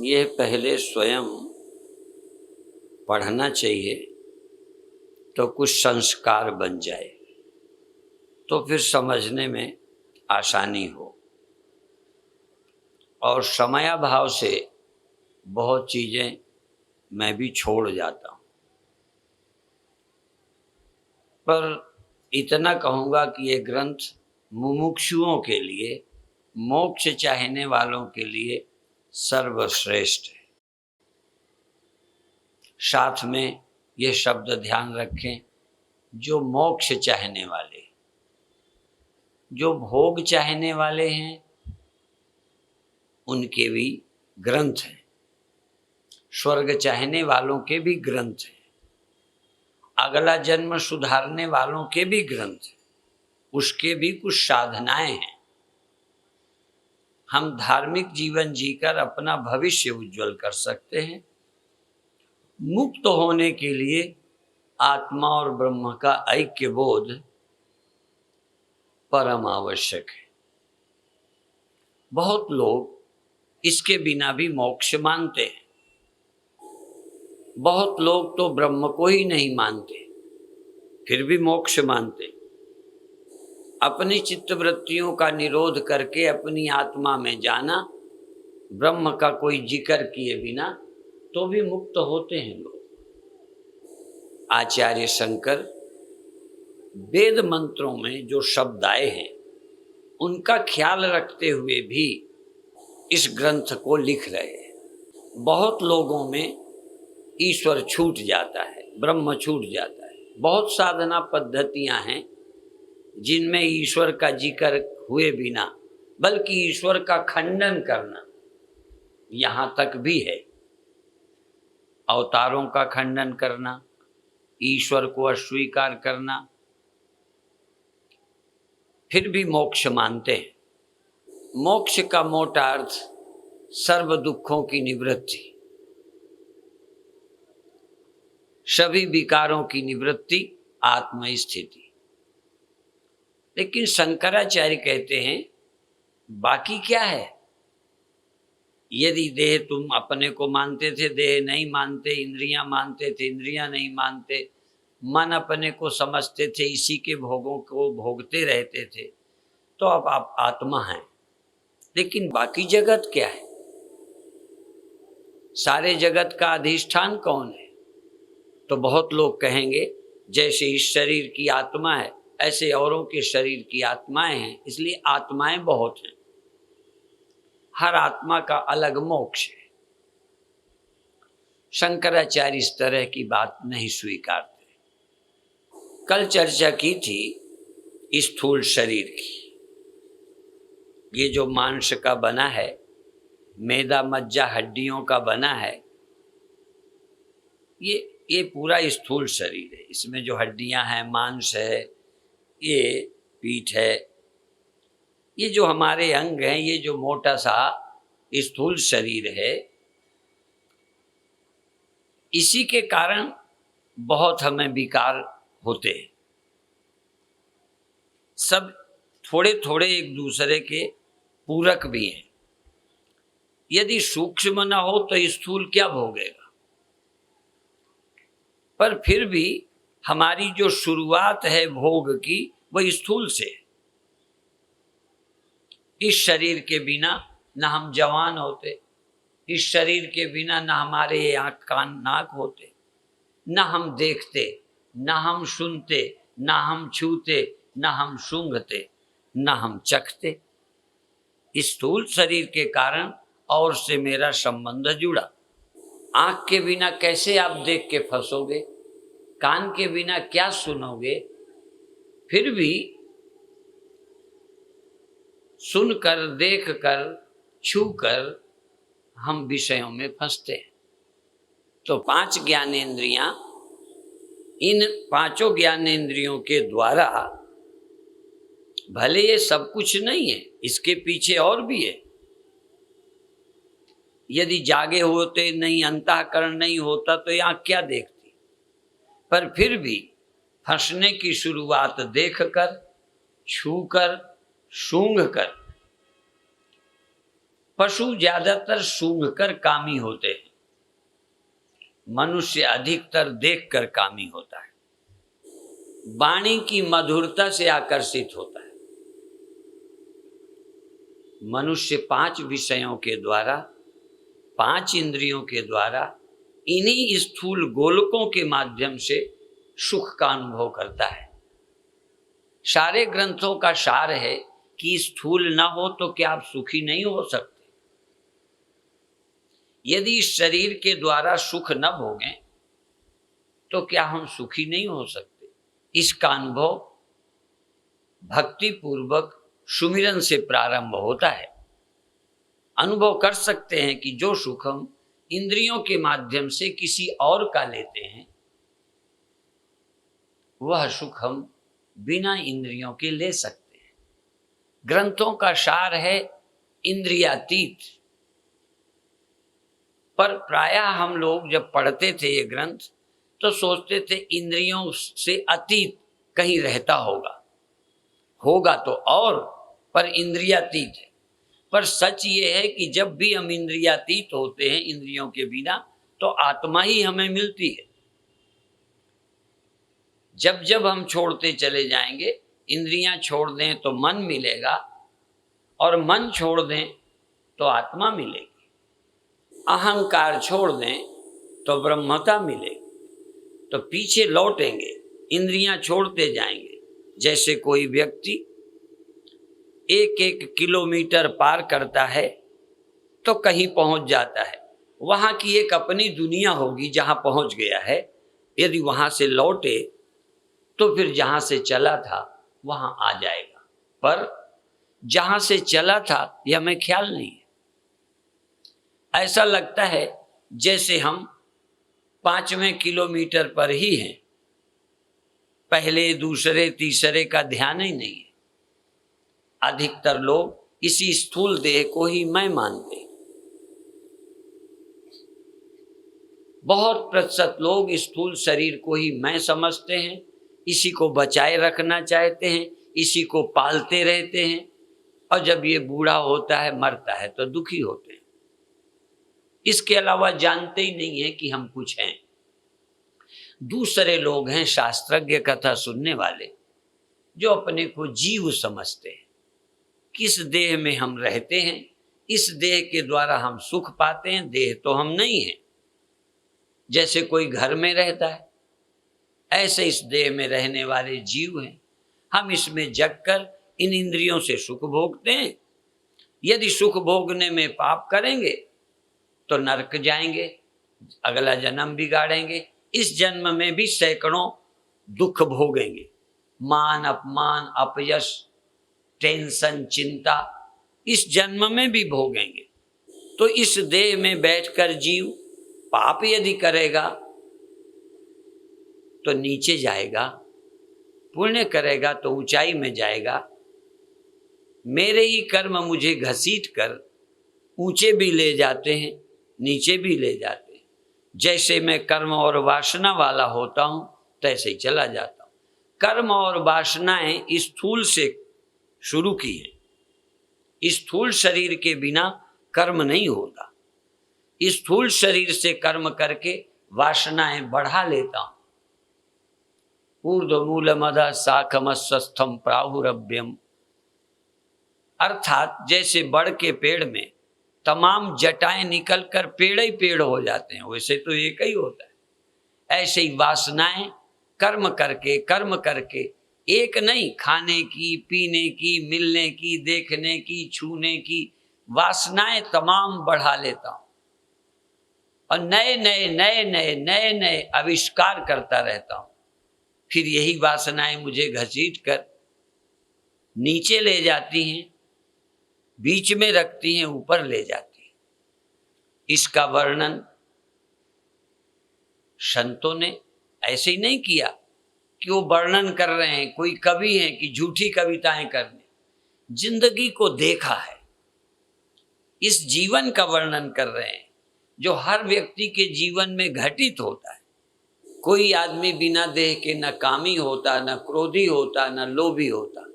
ये पहले स्वयं पढ़ना चाहिए तो कुछ संस्कार बन जाए, तो फिर समझने में आसानी हो। और समयाभाव से बहुत चीज़ें मैं भी छोड़ जाता हूँ, पर इतना कहूँगा कि ये ग्रंथ मुमुक्षुओं के लिए, मोक्ष चाहने वालों के लिए सर्वश्रेष्ठ है। साथ में ये शब्द ध्यान रखें, जो मोक्ष चाहने वाले, जो भोग चाहने वाले हैं, उनके भी ग्रंथ हैं। स्वर्ग चाहने वालों के भी ग्रंथ हैं। अगला जन्म सुधारने वालों के भी ग्रंथ हैं। उसके भी कुछ साधनाएं हैं। हम धार्मिक जीवन जीकर अपना भविष्य उज्जवल कर सकते हैं। मुक्त होने के लिए आत्मा और ब्रह्म का ऐक्य बोध परम आवश्यक है। बहुत लोग इसके बिना भी मोक्ष मानते हैं। बहुत लोग तो ब्रह्म को ही नहीं मानते, फिर भी मोक्ष मानते। अपनी चित्तवृत्तियों का निरोध करके अपनी आत्मा में जाना, ब्रह्म का कोई जिक्र किए बिना, तो भी मुक्त होते हैं लोग। आचार्य शंकर वेद मंत्रों में जो शब्द आए हैं, उनका ख्याल रखते हुए भी इस ग्रंथ को लिख रहे हैं। बहुत लोगों में ईश्वर छूट जाता है, ब्रह्म छूट जाता है। बहुत साधना पद्धतियां हैं जिनमें ईश्वर का जिक्र हुए बिना, बल्कि ईश्वर का खंडन करना यहां तक भी है। अवतारों का खंडन करना, ईश्वर को अस्वीकार करना, फिर भी मोक्ष मानते हैं। मोक्ष का मोटा अर्थ सर्व दुखों की निवृत्ति, सभी विकारों की निवृत्ति, आत्म स्थिति। लेकिन शंकराचार्य कहते हैं बाकी क्या है? यदि देह तुम अपने को मानते थे, देह नहीं मानते, इंद्रियां मानते थे, इंद्रियां नहीं मानते, मन अपने को समझते थे, इसी के भोगों को भोगते रहते थे, तो अब आप आत्मा हैं। लेकिन बाकी जगत क्या है? सारे जगत का अधिष्ठान कौन है? तो बहुत लोग कहेंगे जैसे इस शरीर की आत्मा है, ऐसे औरों के शरीर की आत्माएं हैं, इसलिए आत्माएं बहुत हैं। हर आत्मा का अलग मोक्ष है। शंकराचार्य इस तरह की बात नहीं स्वीकारते। कल चर्चा की थी स्थूल शरीर की। ये जो मांस का बना है, मैदा मज्जा हड्डियों का बना है, ये पूरा स्थूल शरीर है। इसमें जो हड्डियां हैं, मांस है, ये पीठ है, ये जो हमारे अंग हैं, ये जो मोटा सा स्थूल शरीर है, इसी के कारण बहुत हमें विकार होते हैं। सब थोड़े थोड़े एक दूसरे के पूरक भी हैं। यदि सूक्ष्म न हो तो स्थूल क्या भोगेगा? पर फिर भी हमारी जो शुरुआत है भोग की, वह स्थूल से है। इस शरीर के बिना न हम जवान होते, इस शरीर के बिना न हमारे आँख कान नाक होते, न हम देखते, न हम सुनते, न हम छूते, न हम सूंघते, न हम चखते। इस स्थूल शरीर के कारण और से मेरा संबंध जुड़ा। आँख के बिना कैसे आप देख के फंसोगे? कान के बिना क्या सुनोगे? फिर भी सुनकर, देखकर, छूकर हम विषयों में फंसते हैं। तो 5 ज्ञानेंद्रियां, इन 5 ज्ञानेंद्रियों के द्वारा, भले ये सब कुछ नहीं है, इसके पीछे और भी है। यदि जागे होते नहीं, अंतःकरण नहीं होता, तो यहाँ क्या देखती? पर फिर भी फंसने की शुरुआत देखकर, छूकर, सूंघकर, पशु ज्यादातर सूंघकर कामी होते हैं, मनुष्य अधिकतर देखकर कामी होता है, वाणी की मधुरता से आकर्षित होता है। मनुष्य 5 विषयों के द्वारा, 5 इंद्रियों के द्वारा, इन्हीं स्थूल गोलकों के माध्यम से सुख का अनुभव करता है। सारे ग्रंथों का सार है कि स्थूल न हो तो क्या आप सुखी नहीं हो सकते। यदि इस शरीर के द्वारा सुख न भोगें तो क्या हम सुखी नहीं हो सकते। इसका अनुभव भक्ति पूर्वक सुमिरन से प्रारंभ होता है। अनुभव कर सकते हैं कि जो सुख हम इंद्रियों के माध्यम से किसी और का लेते हैं, वह सुख हम बिना इंद्रियों के ले सकते हैं। ग्रंथों का सार है इंद्रियातीत, पर प्रायः हम लोग जब पढ़ते थे ये ग्रंथ तो सोचते थे इंद्रियों से अतीत कहीं रहता होगा तो और, पर इंद्रियातीत है। पर सच ये है कि जब भी हम इंद्रियातीत होते हैं इंद्रियों के बिना, तो आत्मा ही हमें मिलती है। जब जब हम छोड़ते चले जाएंगे, इंद्रियां छोड़ दें तो मन मिलेगा, और मन छोड़ दें तो आत्मा मिलेगी। अहंकार छोड़ दें तो ब्रह्मता मिलेगी। तो पीछे लौटेंगे, इंद्रियां छोड़ते जाएंगे। जैसे कोई व्यक्ति 1-1 किलोमीटर पार करता है तो कहीं पहुंच जाता है, वहां की एक अपनी दुनिया होगी जहां पहुंच गया है। यदि वहां से लौटे तो फिर जहां से चला था वहां आ जाएगा, पर जहां से चला था यह हमें ख्याल नहीं है। ऐसा लगता है जैसे हम 5वें किलोमीटर पर ही हैं, पहले दूसरे तीसरे का ध्यान ही नहीं है। अधिकतर लोग इसी स्थूल देह को ही मैं मानते हैं। बहुत प्रतिशत लोग स्थूल शरीर को ही मैं समझते हैं, इसी को बचाए रखना चाहते हैं, इसी को पालते रहते हैं, और जब ये बूढ़ा होता है, मरता है, तो दुखी होते हैं। इसके अलावा जानते ही नहीं है कि हम कुछ हैं। दूसरे लोग हैं शास्त्रज्ञ, कथा सुनने वाले, जो अपने को जीव समझते हैं। किस देह में हम रहते हैं, इस देह के द्वारा हम सुख पाते हैं, देह तो हम नहीं हैं। जैसे कोई घर में रहता है, ऐसे इस देह में रहने वाले जीव हैं। हम इसमें जगकर इन इंद्रियों से सुख भोगते हैं। यदि सुख भोगने में पाप करेंगे तो नरक जाएंगे, अगला जन्म बिगाड़ेंगे। इस जन्म में भी सैकड़ों दुख भोगेंगे, मान अपमान अपयश टेंशन चिंता इस जन्म में भी भोगेंगे। तो इस देह में बैठकर जीव पाप यदि करेगा तो नीचे जाएगा, पुण्य करेगा तो ऊंचाई में जाएगा। मेरे ही कर्म मुझे घसीट कर ऊंचे भी ले जाते हैं, नीचे भी ले जाते हैं। जैसे मैं कर्म और वासना वाला होता हूं तैसे ही चला जाता हूं। कर्म और वासनाएं स्थूल से शुरू की है। स्थूल शरीर के बिना कर्म नहीं होता। स्थूल शरीर से कर्म करके वासनाएं बढ़ा लेता हूं। ऊर्ध्वमूलमधः शाखमस्वस्थम प्राहुरभ्यम, अर्थात जैसे बड़ के पेड़ में तमाम जटाएं निकलकर पेड़ ही पेड़ हो जाते हैं, वैसे तो एक ही होता है। ऐसे ही वासनाएं कर्म करके एक नहीं, खाने की, पीने की, मिलने की, देखने की, छूने की वासनाएं तमाम बढ़ा लेता हूं, और नए नए आविष्कार करता रहता हूं। फिर यही वासनाएं मुझे घसीट कर नीचे ले जाती हैं, बीच में रखती हैं, ऊपर ले जाती हैं। इसका वर्णन संतों ने ऐसे ही नहीं किया कि वो वर्णन कर रहे हैं, कोई कवि हैं कि झूठी कविताएं करने। जिंदगी को देखा है, इस जीवन का वर्णन कर रहे हैं जो हर व्यक्ति के जीवन में घटित होता है। कोई आदमी बिना देह के न कामी होता, न क्रोधी होता, न लोभी होता।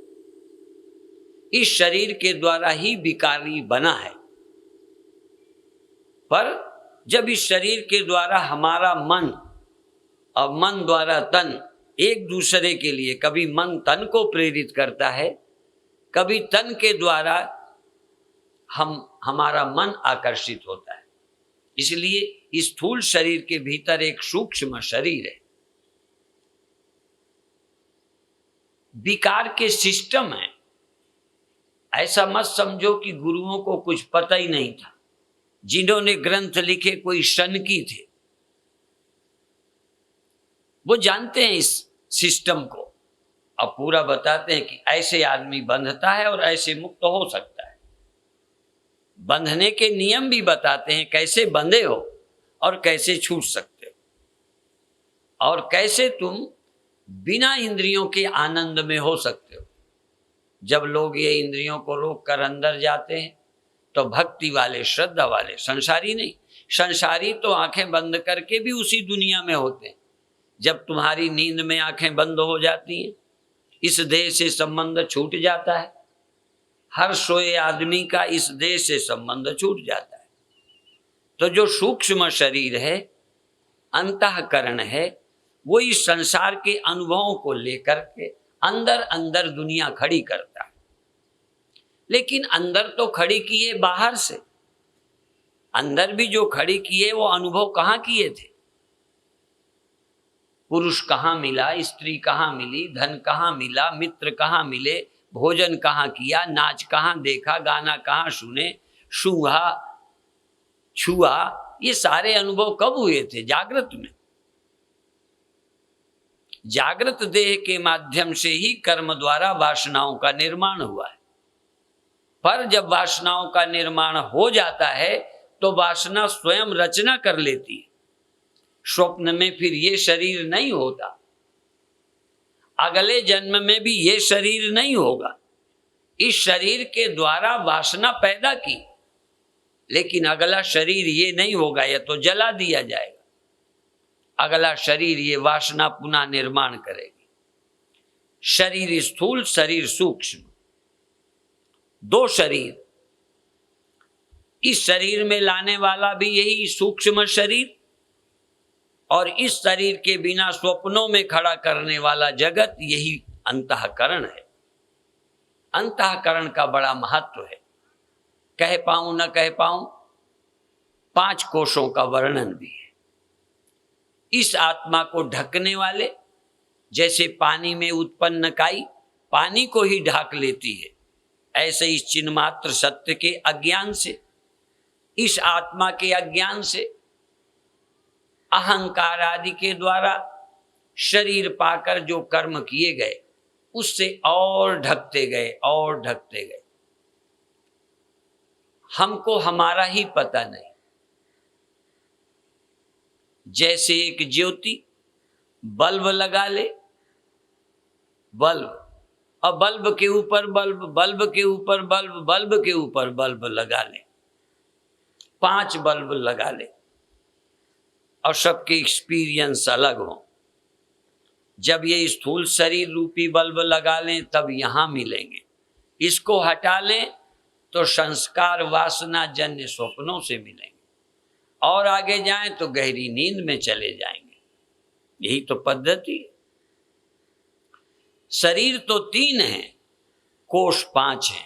इस शरीर के द्वारा ही विकारी बना है। पर जब इस शरीर के द्वारा हमारा मन और मन द्वारा तन एक दूसरे के लिए, कभी मन तन को प्रेरित करता है, कभी तन के द्वारा हमारा मन आकर्षित होता है। इसलिए इस स्थूल शरीर के भीतर एक सूक्ष्म शरीर है, विकार के सिस्टम है। ऐसा मत समझो कि गुरुओं को कुछ पता ही नहीं था। जिन्होंने ग्रंथ लिखे कोई शनकी थे, वो जानते हैं इस सिस्टम को, अब पूरा बताते हैं कि ऐसे आदमी बंधता है और ऐसे मुक्त हो सकता है। बंधने के नियम भी बताते हैं, कैसे बंधे हो और कैसे छूट सकते हो, और कैसे तुम बिना इंद्रियों के आनंद में हो सकते हो। जब लोग ये इंद्रियों को रोक कर अंदर जाते हैं तो भक्ति वाले, श्रद्धा वाले, संसारी नहीं, संसारी तो आंखें बंद करके भी उसी दुनिया में होते हैं। जब तुम्हारी नींद में आंखें बंद हो जाती हैं, इस देह से संबंध छूट जाता है। हर सोए आदमी का इस देह से संबंध छूट जाता है। तो जो सूक्ष्म शरीर है, अंतःकरण है, वो इस संसार के अनुभवों को लेकर के अंदर अंदर दुनिया खड़ी करता है। लेकिन अंदर तो खड़ी किए बाहर से, अंदर भी जो खड़ी किए वो अनुभव कहाँ किए थे? पुरुष कहाँ मिला, स्त्री कहाँ मिली, धन कहाँ मिला, मित्र कहाँ मिले, भोजन कहाँ किया, नाच कहाँ देखा, गाना कहाँ सुने, सूंघा, छुआ, ये सारे अनुभव कब हुए थे? जागृत में। जागृत देह के माध्यम से ही कर्म द्वारा वासनाओं का निर्माण हुआ है। पर जब वासनाओं का निर्माण हो जाता है तो वासना स्वयं रचना कर लेती है। स्वप्न में फिर ये शरीर नहीं होता, अगले जन्म में भी ये शरीर नहीं होगा। इस शरीर के द्वारा वासना पैदा की, लेकिन अगला शरीर ये नहीं होगा, या तो जला दिया जाएगा। अगला शरीर ये वासना पुनः निर्माण करेगी। शरीर स्थूल, शरीर सूक्ष्म, दो शरीर। इस शरीर में लाने वाला भी यही सूक्ष्म शरीर, और इस शरीर के बिना स्वप्नों में खड़ा करने वाला जगत यही अंतःकरण है। अंतःकरण का बड़ा महत्व है। कह पाऊं न कह पाऊं, 5 कोशों का वर्णन भी है। इस आत्मा को ढकने वाले, जैसे पानी में उत्पन्न काई पानी को ही ढाक लेती है, ऐसे इस चिन्मात्र सत्य के अज्ञान से, इस आत्मा के अज्ञान से, अहंकार आदि के द्वारा शरीर पाकर जो कर्म किए गए, उससे और ढकते गए और ढकते गए। हमको हमारा ही पता नहीं। जैसे एक ज्योति बल्ब लगा ले, बल्ब, और बल्ब के ऊपर बल्ब, बल्ब के ऊपर बल्ब, बल्ब के ऊपर बल्ब लगा ले, 5 बल्ब लगा ले, और सबके एक्सपीरियंस अलग हो। जब ये स्थूल शरीर रूपी बल्ब लगा लें तब यहां मिलेंगे, इसको हटा लें तो संस्कार वासना जन्य स्वप्नों से मिलेंगे, और आगे जाएं तो गहरी नींद में चले जाएंगे। यही तो पद्धति है। शरीर तो 3 है, कोश 5 है।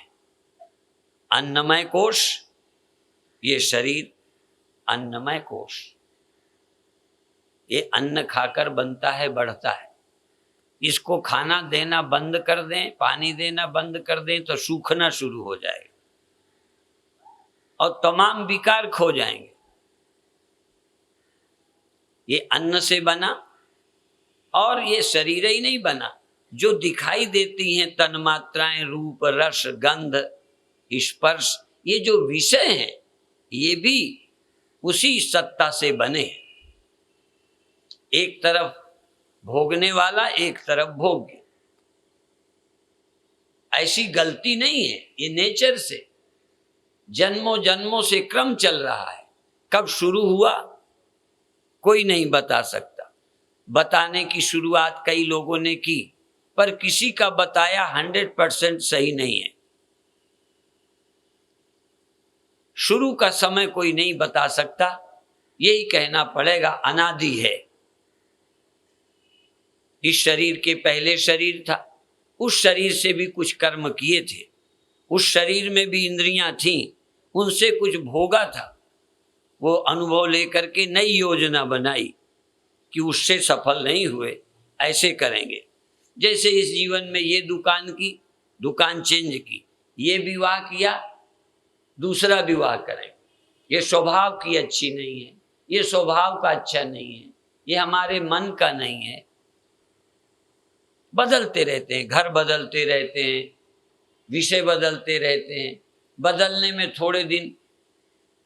अन्नमय कोश, ये शरीर अन्नमय कोश, ये अन्न खाकर बनता है, बढ़ता है। इसको खाना देना बंद कर दें, पानी देना बंद कर दें तो सूखना शुरू हो जाएगा और तमाम विकार खो जाएंगे। ये अन्न से बना, और ये शरीर ही नहीं बना। जो दिखाई देती हैं तन्मात्राएं, रूप, रस, गंध, स्पर्श, ये जो विषय हैं, ये भी उसी सत्ता से बने हैं। एक तरफ भोगने वाला, एक तरफ भोग्य। ऐसी गलती नहीं है, ये नेचर से, जन्मों जन्मों से क्रम चल रहा है। कब शुरू हुआ कोई नहीं बता सकता। बताने की शुरुआत कई लोगों ने की, पर किसी का बताया 100% सही नहीं है। शुरू का समय कोई नहीं बता सकता, यही कहना पड़ेगा अनादि है। इस शरीर के पहले शरीर था, उस शरीर से भी कुछ कर्म किए थे, उस शरीर में भी इंद्रियां थीं, उनसे कुछ भोगा था। वो अनुभव लेकर के नई योजना बनाई कि उससे सफल नहीं हुए, ऐसे करेंगे। जैसे इस जीवन में ये दुकान की, दुकान चेंज की, ये विवाह किया, दूसरा विवाह करेंगे। ये स्वभाव की अच्छी नहीं है, ये स्वभाव का अच्छा नहीं है, ये हमारे मन का नहीं है। बदलते रहते हैं, घर बदलते रहते हैं, विषय बदलते रहते हैं। बदलने में थोड़े दिन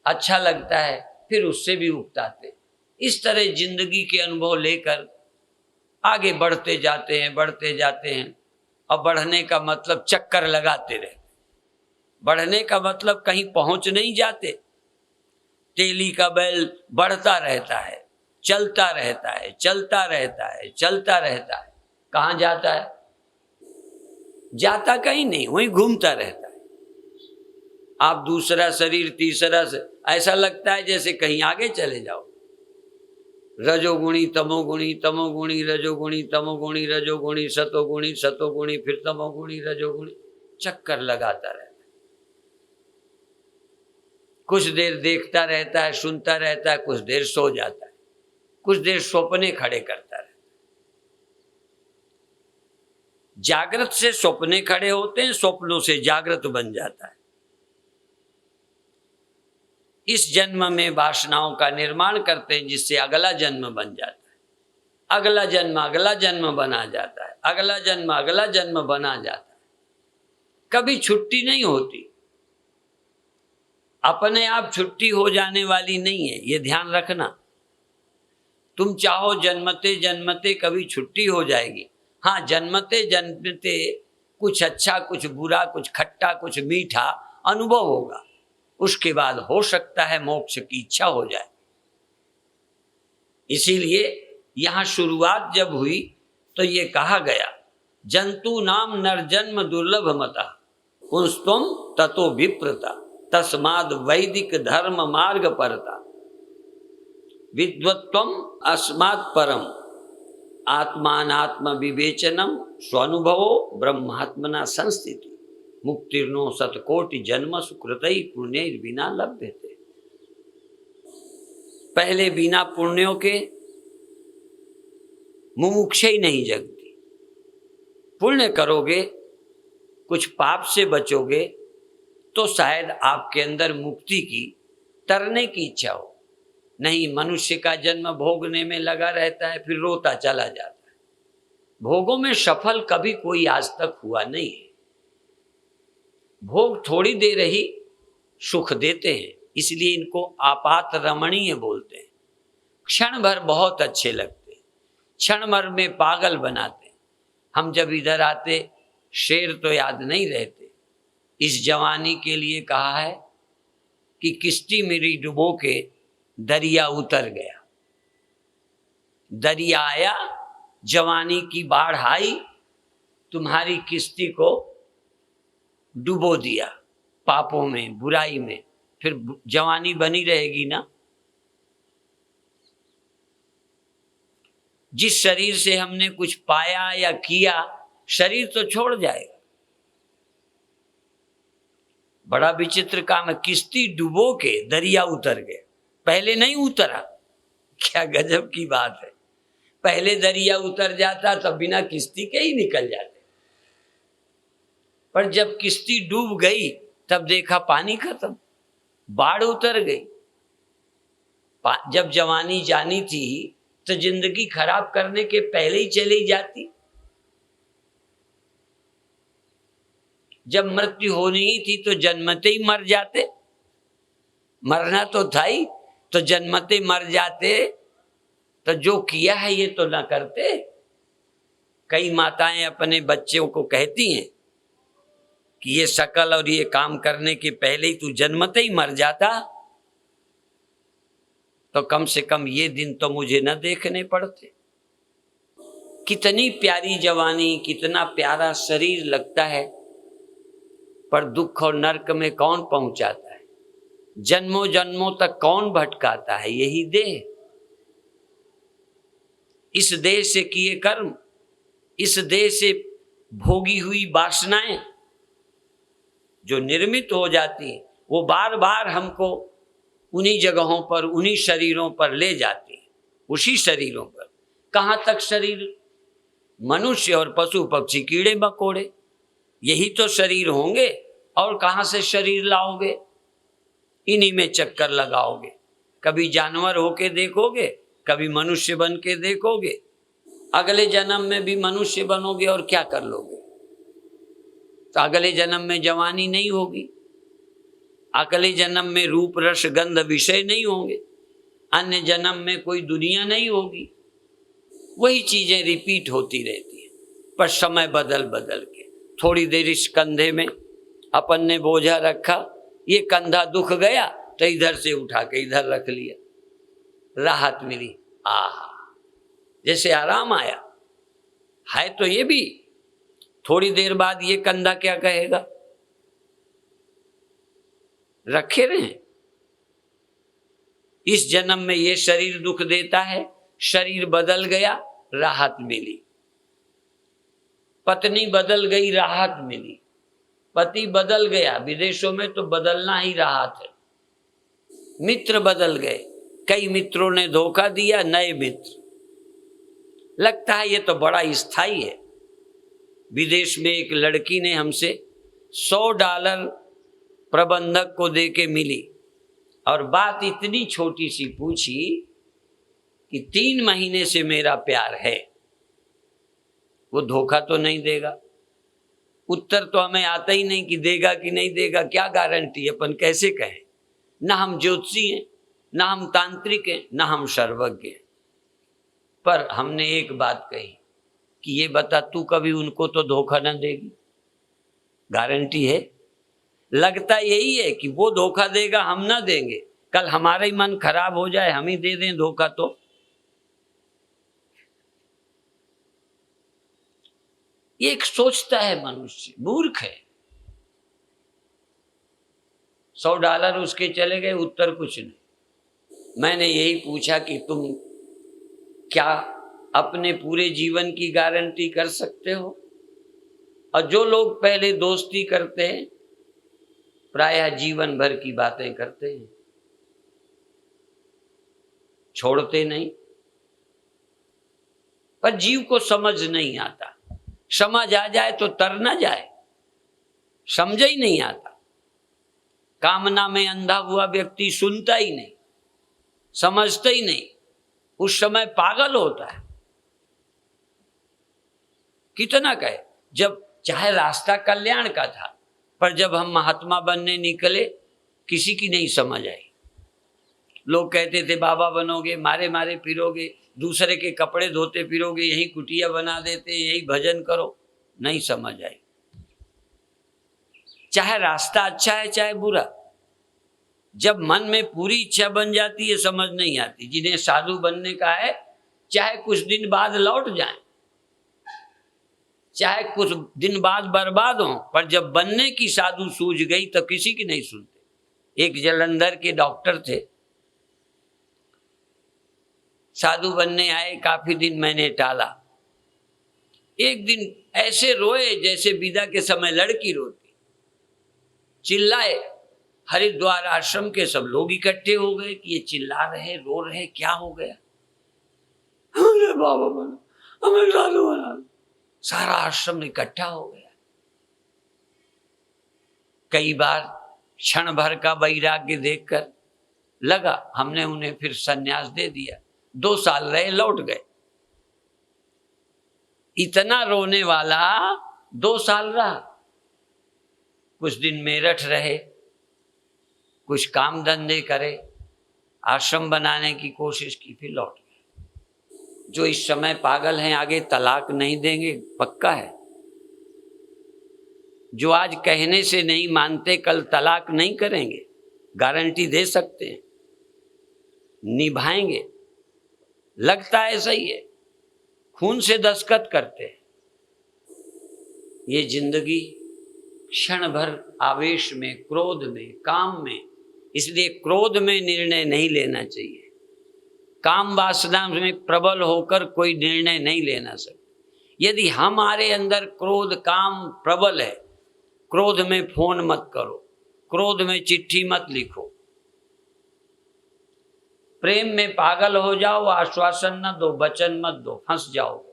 अच्छा लगता है, फिर उससे भी उकताते। इस तरह जिंदगी के अनुभव लेकर आगे बढ़ते जाते हैं, बढ़ते जाते हैं। और बढ़ने का मतलब चक्कर लगाते रहते, बढ़ने का मतलब कहीं पहुंच नहीं जाते। तेली का बैल बढ़ता रहता है, चलता रहता है, चलता रहता है, चलता रहता है, कहाँ जाता है? जाता कहीं नहीं, वहीं घूमता रहता है। आप दूसरा शरीर, तीसरा से ऐसा लगता है जैसे कहीं आगे चले जाओ। रजोगुणी तमोगुणी, तमोगुणी रजोगुणी, तमोगुणी रजोगुणी, सतोगुणी, सतोगुणी फिर तमोगुणी, रजोगुणी, चक्कर लगाता रहता है। कुछ देर देखता रहता है, सुनता रहता है, कुछ देर सो जाता है, कुछ देर सपने खड़े करता रहता है। जागृत से सपने खड़े होते हैं, स्वप्नों से जागृत बन जाता है। इस जन्म में वासनाओं का निर्माण करते हैं, जिससे अगला जन्म बन जाता है, अगला जन्म बना जाता है, अगला जन्म बना जाता है। कभी छुट्टी नहीं होती, अपने आप छुट्टी हो जाने वाली नहीं है, ये ध्यान रखना। तुम चाहो जन्मते जन्मते कभी छुट्टी हो जाएगी। हाँ, जन्मते जन्मते कुछ अच्छा, कुछ बुरा, कुछ खट्टा, कुछ मीठा अनुभव होगा, उसके बाद हो सकता है मोक्ष की इच्छा हो जाए। इसीलिए यहां शुरुआत जब हुई तो ये कहा गया, जंतु नाम नरजन्म दुर्लभ मता पुंस्तुम ततो विप्रता तस्माद वैदिक धर्म मार्ग परता विद्वत्वम अस्मात् परम आत्मानात्म विवेचनम स्वानुभवो ब्रह्मात्मना संस्थिति मुक्तिर्नो सतकोटि जन्म सुकृतई पुण्य बिना लभ्यते। पहले बिना पुण्यों के मुमुक्षा ही नहीं जगती। पुण्य करोगे, कुछ पाप से बचोगे, तो शायद आपके अंदर मुक्ति की, तरने की इच्छा हो। नहीं, मनुष्य का जन्म भोगने में लगा रहता है, फिर रोता चला जाता है। भोगों में सफल कभी कोई आज तक हुआ नहीं है। भोग थोड़ी देर ही सुख देते हैं, इसलिए इनको आपात रमणीय बोलते हैं। क्षण भर बहुत अच्छे लगते हैं, क्षण भर में पागल बनाते हैं। हम जब इधर आते, शेर तो याद नहीं रहते। इस जवानी के लिए कहा है कि किश्ती मेरी डुबो के दरिया उतर गया। दरिया आया, जवानी की बाढ़ आई, तुम्हारी किश्ती को डुबो दिया पापों में, बुराई में, फिर जवानी बनी रहेगी ना। जिस शरीर से हमने कुछ पाया या किया, शरीर तो छोड़ जाएगा। बड़ा विचित्र काम है, किश्ती डुबो के दरिया उतर गए, पहले नहीं उतरा। क्या गजब की बात है। पहले दरिया उतर जाता तो बिना किश्ती के ही निकल जाते, पर जब किश्ती डूब गई तब देखा पानी खत्म, बाढ़ उतर गई। जब जवानी जानी थी तो जिंदगी खराब करने के पहले ही चली जाती। जब मृत्यु होनी ही थी तो जन्मते ही मर जाते। मरना तो था ही, तो जन्मते मर जाते, तो जो किया है ये तो ना करते। कई माताएं अपने बच्चों को कहती हैं कि ये शकल और ये काम करने के पहले ही तू जन्मते ही मर जाता, तो कम से कम ये दिन तो मुझे न देखने पड़ते। कितनी प्यारी जवानी, कितना प्यारा शरीर लगता है, पर दुख और नरक में कौन पहुंचाता है? जन्मों जन्मों तक कौन भटकाता है? यही देह। इस देह से किए कर्म, इस देह से भोगी हुई वासनाएं जो निर्मित हो जाती है, वो बार बार हमको उन्हीं जगहों पर, उन्हीं शरीरों पर ले जाती है, उसी शरीरों पर। कहाँ तक शरीर? मनुष्य और पशु पक्षी कीड़े मकोड़े, यही तो शरीर होंगे। और कहाँ से शरीर लाओगे? इन्हीं में चक्कर लगाओगे। कभी जानवर होके देखोगे, कभी मनुष्य बन के देखोगे, अगले जन्म में भी मनुष्य बनोगे और क्या कर लोगे? तो अगले जन्म में जवानी नहीं होगी, अगले जन्म में रूप रस गंध विषय नहीं होंगे, अन्य जन्म में कोई दुनिया नहीं होगी। वही चीजें रिपीट होती रहती है, पर समय बदल बदल के। थोड़ी देर इस कंधे में अपन ने बोझा रखा, ये कंधा दुख गया तो इधर से उठा के इधर रख लिया, राहत मिली, आहा, जैसे आराम आया। है तो ये भी, थोड़ी देर बाद ये कंधा क्या कहेगा? रखे रहे। इस जन्म में ये शरीर दुख देता है, शरीर बदल गया, राहत मिली। पत्नी बदल गई, राहत मिली। पति बदल गया, विदेशों में तो बदलना ही राहत है। मित्र बदल गए, कई मित्रों ने धोखा दिया, नए मित्र। लगता है ये तो बड़ा स्थायी है। विदेश में एक लड़की ने हमसे $100 प्रबंधक को देके मिली और बात इतनी छोटी सी पूछी कि 3 महीने से मेरा प्यार है। वो धोखा तो नहीं देगा? उत्तर तो हमें आता ही नहीं कि देगा कि नहीं देगा, क्या गारंटी, अपन कैसे कहें? ना हम ज्योतिषी हैं, ना हम तांत्रिक हैं, ना हम सर्वज्ञ हैं। पर हमने एक बात कही कि ये बता, तू कभी उनको तो धोखा न देगी? गारंटी है? लगता यही है कि वो धोखा देगा, हम ना देंगे। कल हमारा ही मन खराब हो जाए, हम ही दे दें धोखा, तो एक सोचता है मनुष्य, मूर्ख है। $100 उसके चले गए, उत्तर कुछ नहीं। मैंने यही पूछा कि तुम क्या अपने पूरे जीवन की गारंटी कर सकते हो? और जो लोग पहले दोस्ती करते हैं, प्रायः जीवन भर की बातें करते हैं, छोड़ते नहीं। पर जीव को समझ नहीं आता। समझ आ जाए तो तर ना जाए, समझ ही नहीं आता। कामना में अंधा हुआ व्यक्ति सुनता ही नहीं, समझता ही नहीं, उस समय पागल होता है। कितना कहे, जब चाहे रास्ता कल्याण का था, पर जब हम महात्मा बनने निकले, किसी की नहीं समझ आई। लोग कहते थे बाबा बनोगे, मारे मारे फिरोगे, दूसरे के कपड़े धोते फिरोगे, यही कुटिया बना देते, यही भजन करो। नहीं समझ आई। चाहे रास्ता अच्छा है चाहे बुरा, जब मन में पूरी इच्छा बन जाती है, समझ नहीं आती। जिन्हें साधु बनने का है, चाहे कुछ दिन बाद लौट जाएं, चाहे कुछ दिन बाद बर्बाद हो, पर जब बनने की साधु सूझ गई तो किसी की नहीं सुनते। एक जालंधर के डॉक्टर थे, साधु बनने आए, काफी दिन मैंने टाला। एक दिन ऐसे रोए जैसे विदा के समय लड़की रोती, चिल्लाए। हरिद्वार आश्रम के सब लोग इकट्ठे हो गए कि ये चिल्ला रहे, रो रहे, क्या हो गया? हमें बाबा बना, हमें साधु बना। सारा आश्रम इकट्ठा हो गया। कई बार क्षण भर का वैराग्य देखकर लगा, हमने उन्हें फिर संन्यास दे दिया। 2 साल रहे, लौट गए। इतना रोने वाला 2 साल रहा। कुछ दिन मेरठ रहे, कुछ काम धंधे करे, आश्रम बनाने की कोशिश की, फिर लौट गए। जो इस समय पागल हैं, आगे तलाक नहीं देंगे, पक्का है। जो आज कहने से नहीं मानते, कल तलाक नहीं करेंगे, गारंटी दे सकते हैं, निभाएंगे। लगता है सही है, खून से दस्तखत करते हैं। ये जिंदगी क्षण भर आवेश में, क्रोध में, काम में इसलिए क्रोध में निर्णय नहीं लेना चाहिए। काम वासना में प्रबल होकर कोई निर्णय नहीं लेना सकता। यदि हमारे अंदर क्रोध काम प्रबल है, क्रोध में फोन मत करो, क्रोध में चिट्ठी मत लिखो, प्रेम में पागल हो जाओ, आश्वासन न दो, वचन मत दो, फंस जाओगे।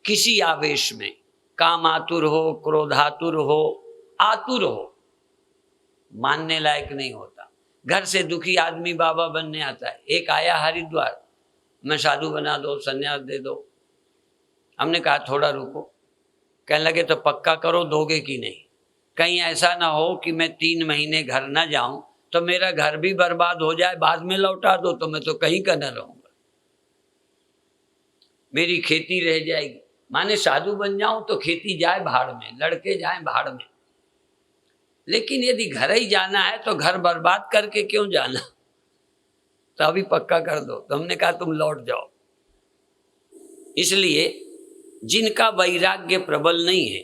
किसी आवेश में काम आतुर हो, क्रोधातुर हो, आतुर हो, मानने लायक नहीं होता। घर से दुखी आदमी बाबा बनने आता है। एक आया हरिद्वार, मैं साधु बना दो, संन्यास दे दो। हमने कहा थोड़ा रुको। कहने लगे तो पक्का करो दोगे कि नहीं, कहीं ऐसा ना हो कि मैं 3 महीने घर ना जाऊं तो मेरा घर भी बर्बाद हो जाए, बाद में लौटा दो तो मैं तो कहीं का न रहूंगा, मेरी खेती रह जाएगी। माने साधु बन जाऊं तो खेती जाए भाड़ में, लड़के जाए भाड़ में। लेकिन यदि घर ही जाना है तो घर बर्बाद करके क्यों जाना, तो अभी पक्का कर दो। तो हमने कहा तुम लौट जाओ। इसलिए जिनका वैराग्य प्रबल नहीं है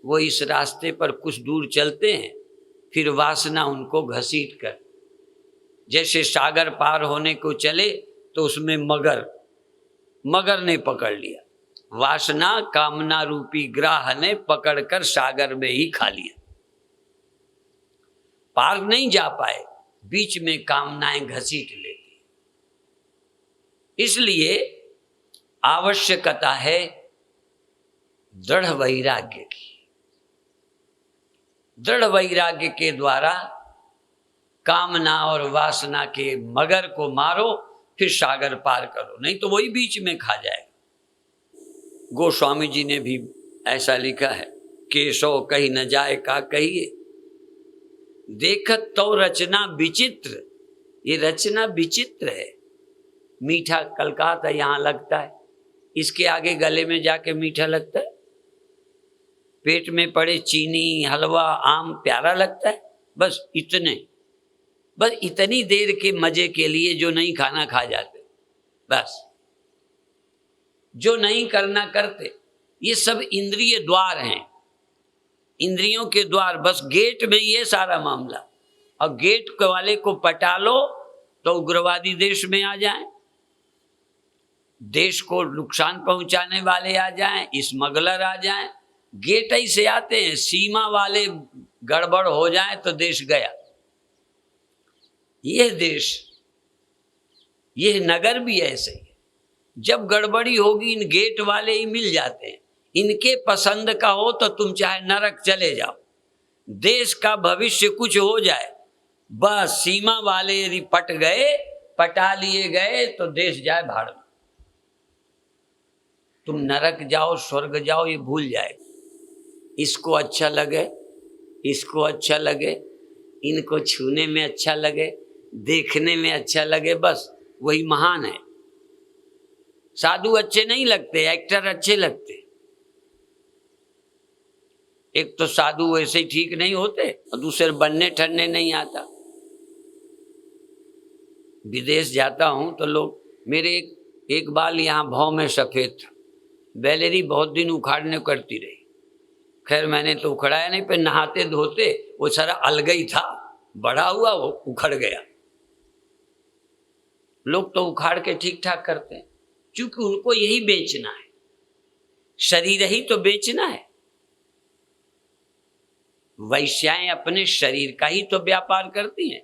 वो इस रास्ते पर कुछ दूर चलते हैं, फिर वासना उनको घसीट कर, जैसे सागर पार होने को चले तो उसमें मगर ने पकड़ लिया, वासना कामना रूपी ग्राह ने पकड़कर सागर में ही खा लिया। पार नहीं जा पाए, बीच में कामनाएं घसीट लेती। इसलिए आवश्यकता है दृढ़ वैराग्य की। दृढ़ वैराग्य के द्वारा कामना और वासना के मगर को मारो, फिर सागर पार करो, नहीं तो वही बीच में खा जाएगा। गोस्वामी जी ने भी ऐसा लिखा है, केशव कही न जाए का कहिए, देखत तो रचना विचित्र। ये रचना विचित्र है। मीठा कलकाता यहाँ लगता है, इसके आगे गले में जाके मीठा लगता है। पेट में पड़े चीनी, हलवा, आम प्यारा लगता है। बस इतनी देर के मजे के लिए जो नहीं खाना खा जाते, बस जो नहीं करना करते। ये सब इंद्रिय द्वार हैं, इंद्रियों के द्वार, बस गेट में ये सारा मामला। और गेट वाले को पटा लो तो उग्रवादी देश में आ जाएं, देश को नुकसान पहुंचाने वाले आ जाएं, स्मगलर आ जाएं। गेट ही से आते हैं, सीमा वाले गड़बड़ हो जाए तो देश गया। यह देश, यह नगर भी ऐसे ही है। जब गड़बड़ी होगी इन गेट वाले ही मिल जाते हैं। इनके पसंद का हो तो तुम चाहे नरक चले जाओ, देश का भविष्य कुछ हो जाए, बस सीमा वाले यदि पटा लिए गए तो देश जाए भाड़ में। तुम नरक जाओ स्वर्ग जाओ ये भूल जाए। इसको अच्छा लगे, इसको अच्छा लगे, इनको छूने में अच्छा लगे, देखने में अच्छा लगे, बस वही महान है। साधु अच्छे नहीं लगते, एक्टर अच्छे लगते। एक तो साधु वैसे ही ठीक नहीं होते और दूसरे बनने ठरने नहीं आता। विदेश जाता हूं तो लोग, मेरे एक बाल यहाँ भौं में सफेद था, बैलेरी बहुत दिन उखाड़ने करती रही। खैर मैंने तो उखड़ाया नहीं, पर नहाते धोते वो सारा अलग ही था, बड़ा हुआ वो उखड़ गया। लोग तो उखाड़ के ठीक ठाक करते हैं, क्योंकि उनको यही बेचना है, शरीर ही तो बेचना है। वैश्याएं अपने शरीर का ही तो व्यापार करती हैं,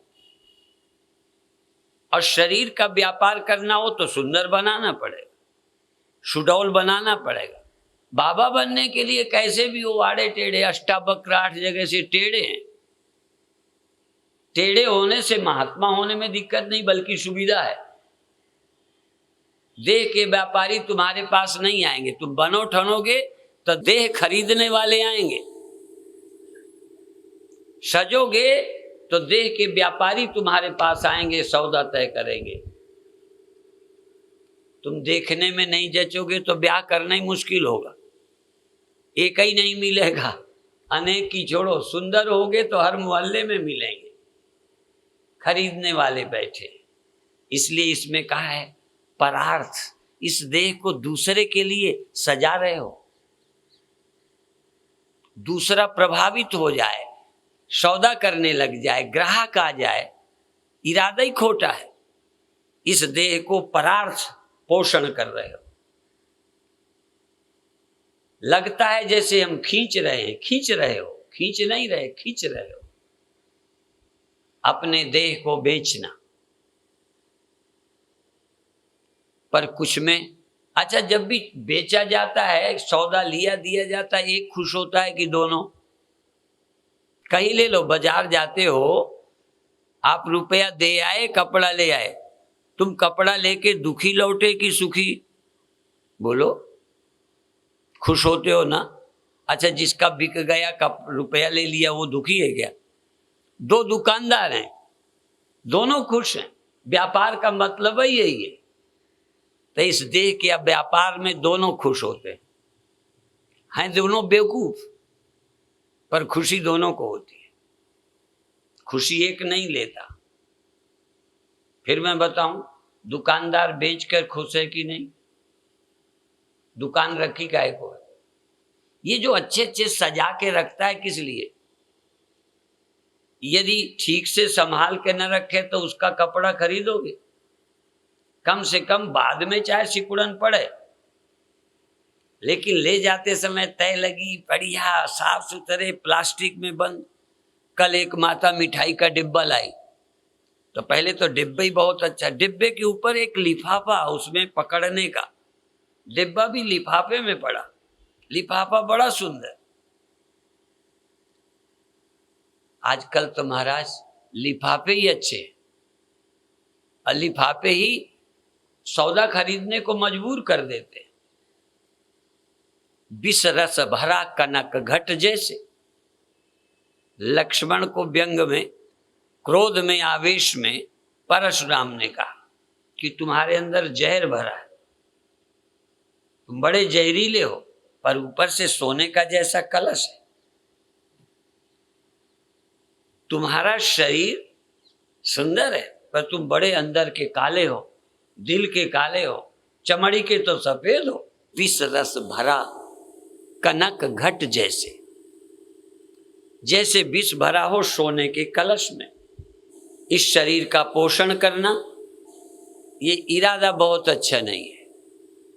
और शरीर का व्यापार करना हो तो सुंदर बनाना पड़ेगा, सुडौल बनाना पड़ेगा। बाबा बनने के लिए कैसे भी वो आड़े टेढ़े, अष्टावक्र 8 जगह से टेढ़े हैं। टेढ़े होने से महात्मा होने में दिक्कत नहीं, बल्कि सुविधा है। देह के व्यापारी तुम्हारे पास नहीं आएंगे, तुम बनो ठनोगे तो देह खरीदने वाले आएंगे। सजोगे तो देह के व्यापारी तुम्हारे पास आएंगे, सौदा तय करेंगे। तुम देखने में नहीं जचोगे तो ब्याह करना ही मुश्किल होगा, एक ही नहीं मिलेगा, अनेक की छोड़ो। सुंदर होगे तो हर मोहल्ले में मिलेंगे, खरीदने वाले बैठे। इसलिए इसमें कहा है परार्थ, इस देह को दूसरे के लिए सजा रहे हो, दूसरा प्रभावित हो जाए, सौदा करने लग जाए, ग्राहक आ जाए, इरादा ही खोटा है। इस देह को परार्थ पोषण कर रहे हो। लगता है जैसे हम खींच रहे हैं, खींच रहे हो, खींच नहीं रहे, खींच रहे हो। अपने देह को बेचना, पर कुछ में अच्छा, जब भी बेचा जाता है, सौदा लिया दिया जाता है, एक खुश होता है कि दोनों? कहीं ले लो, बाजार जाते हो आप, रुपया दे आए, कपड़ा ले आए, तुम कपड़ा लेके दुखी लौटे कि सुखी? बोलो, खुश होते हो ना? अच्छा, जिसका बिक गया रुपया ले लिया वो दुखी है क्या? दो दुकानदार हैं, दोनों खुश हैं। व्यापार का मतलब ही यही है। तो इस देह के व्यापार में दोनों खुश होते हैं दोनों बेवकूफ, पर खुशी दोनों को होती है। खुशी एक नहीं लेता। फिर मैं बताऊं, दुकानदार बेचकर खुश है कि नहीं? दुकान रखी काहे को है? ये जो अच्छे अच्छे सजा के रखता है किस लिए? यदि ठीक से संभाल के न रखे तो उसका कपड़ा खरीदोगे? कम से कम बाद में चाहे सिकुड़न पड़े, लेकिन ले जाते समय तय लगी, बढ़िया साफ सुथरे प्लास्टिक में बंद। कल एक माता मिठाई का डिब्बा लाई, तो पहले तो डिब्बा ही बहुत अच्छा, डिब्बे के ऊपर एक लिफाफा, उसमें पकड़ने का, डिब्बा भी लिफाफे में पड़ा, लिफाफा बड़ा सुंदर। आजकल तो महाराज लिफाफे ही अच्छे, और लिफाफे ही सौदा खरीदने को मजबूर कर देते। विष रस भरा कनक घट जैसे। लक्ष्मण को व्यंग में, क्रोध में, आवेश में परशुराम ने कहा कि तुम्हारे अंदर जहर भरा है, तुम बड़े जहरीले हो, पर ऊपर से सोने का जैसा कलश है। तुम्हारा शरीर सुंदर है, पर तुम बड़े अंदर के काले हो, दिल के काले हो, चमड़ी के तो सफेद हो। विष रस भरा कनक घट जैसे, जैसे विष भरा हो सोने के कलश में। इस शरीर का पोषण करना, ये इरादा बहुत अच्छा नहीं है।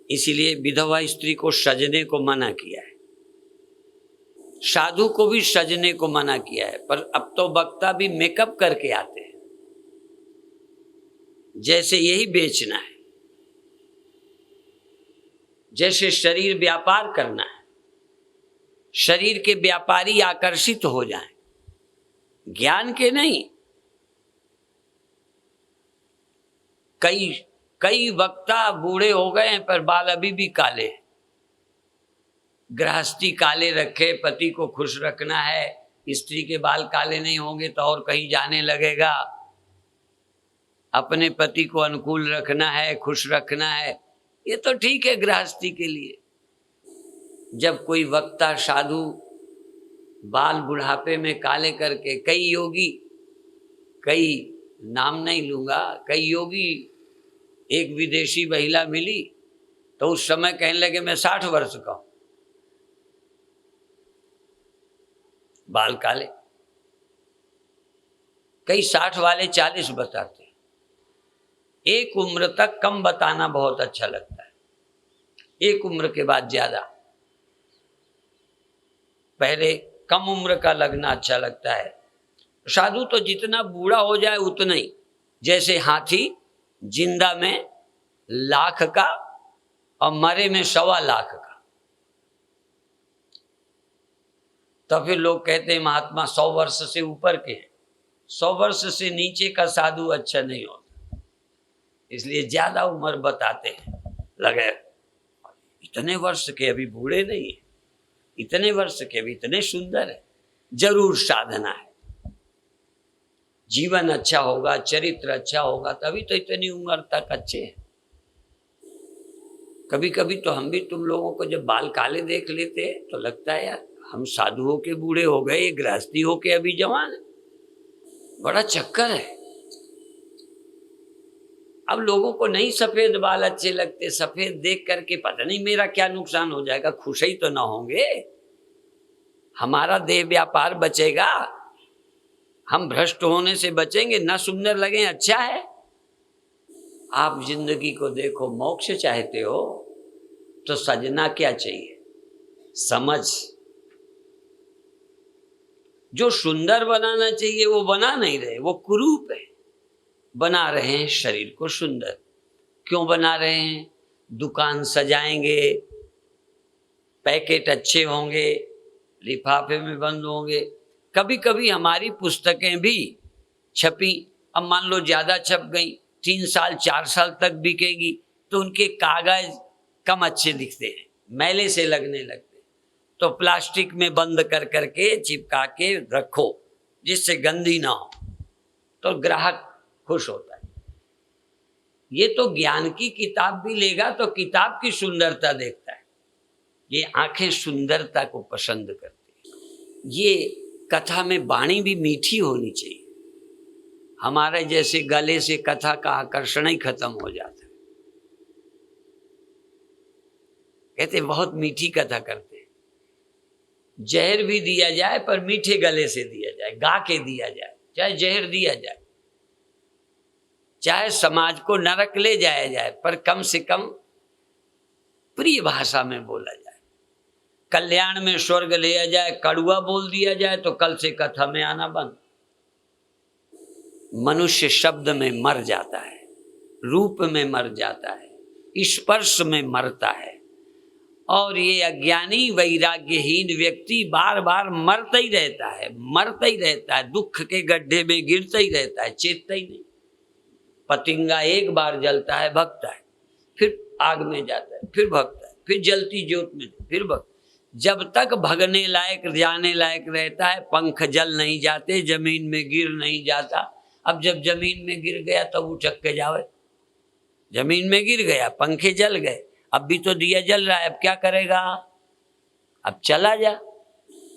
इसीलिए विधवा स्त्री को सजने को मना किया है, साधु को भी सजने को मना किया है। पर अब तो वक्ता भी मेकअप करके आते हैं, जैसे यही बेचना है, जैसे शरीर व्यापार करना है, शरीर के व्यापारी आकर्षित हो जाएं, ज्ञान के नहीं। कई वक्ता बूढ़े हो गए हैं पर बाल अभी भी काले। गृहस्थी काले रखे, पति को खुश रखना है, स्त्री के बाल काले नहीं होंगे तो और कहीं जाने लगेगा। अपने पति को अनुकूल रखना है, खुश रखना है, ये तो ठीक है गृहस्थी के लिए। जब कोई वक्ता साधु बाल बुढ़ापे में काले करके, कई योगी, कई नाम नहीं लूंगा, कई योगी, एक विदेशी महिला मिली तो उस समय कहने लगे मैं 60 वर्ष का हूं, बाल काले। कई 60 वाले 40 बताते। एक उम्र तक कम बताना बहुत अच्छा लगता है, एक उम्र के बाद ज्यादा। पहले कम उम्र का लगना अच्छा लगता है। साधु तो जितना बूढ़ा हो जाए उतना ही, जैसे हाथी जिंदा में 1 लाख का और मरे में 1.25 लाख का। तो फिर लोग कहते हैं महात्मा 100 वर्ष से ऊपर के हैं। 100 वर्ष से नीचे का साधु अच्छा नहीं होता, इसलिए ज्यादा उम्र बताते हैं। लगे इतने वर्ष के अभी बूढ़े नहीं है, इतने वर्ष के अभी इतने सुंदर है। जरूर साधना है, जीवन अच्छा होगा, चरित्र अच्छा होगा, तभी तो इतनी उम्र तक अच्छे हैं। कभी कभी तो हम भी तुम लोगों को जब बाल काले देख लेते हैं तो लगता है यार हम साधुओं के बूढ़े हो गए, गृहस्थी हो के अभी जवान है। बड़ा चक्कर है। अब लोगों को नहीं सफेद बाल अच्छे लगते, सफेद देख करके पता नहीं मेरा क्या नुकसान हो जाएगा, खुश ही तो ना होंगे। हमारा देह व्यापार बचेगा, हम भ्रष्ट होने से बचेंगे। न सुंदर लगे अच्छा है। आप जिंदगी को देखो, मोक्ष चाहते हो तो सजना क्या चाहिए? समझ। जो सुंदर बनाना चाहिए वो बना नहीं रहे, वो कुरूप है। बना रहे हैं शरीर को सुंदर। क्यों बना रहे हैं? दुकान सजाएंगे, पैकेट अच्छे होंगे, लिफाफे में बंद होंगे। कभी कभी हमारी पुस्तकें भी छपी, अब मान लो ज्यादा छप गई, 3 साल 4 साल तक बिकेगी, तो उनके कागज कम अच्छे दिखते हैं, मैले से लगने लगते हैं। तो प्लास्टिक में बंद कर करके चिपका के रखो जिससे गंदी ना हो, तो ग्राहक खुश होता है। ये तो ज्ञान की किताब भी लेगा तो किताब की सुंदरता देखता है। ये आंखें सुंदरता को पसंद करती है। ये कथा में वाणी भी मीठी होनी चाहिए। हमारे जैसे गले से कथा का आकर्षण ही खत्म हो जाता है। कहते बहुत मीठी कथा करते हैं। जहर भी दिया जाए पर मीठे गले से दिया जाए, गा के दिया जाए। चाहे जहर दिया जाए, चाहे समाज को नरक ले जाया जाए, पर कम से कम प्रिय भाषा में बोला जाए। कल्याण में स्वर्ग लिया जाए, कड़ुआ बोल दिया जाए तो कल से कथा में आना बंद। मनुष्य शब्द में मर जाता है, रूप में मर जाता है, स्पर्श में मरता है। और ये अज्ञानी वैराग्यहीन व्यक्ति बार बार मरता ही रहता है, मरता ही रहता है, दुख के गड्ढे में गिरता ही रहता है, चेतता ही नहीं। पतिंगा एक बार जलता है, भगता है, फिर आग में जाता है, फिर भगता है, फिर जलती ज्योत में, फिर भगता। जब तक भगने लायक जाने लायक रहता है, पंख जल नहीं जाते, जमीन में गिर नहीं जाता। अब जब जमीन में गिर गया तब उठक के जावे। जमीन में गिर गया, पंखे जल गए, अब भी तो दिया जल रहा है, अब क्या करेगा? अब चला जा।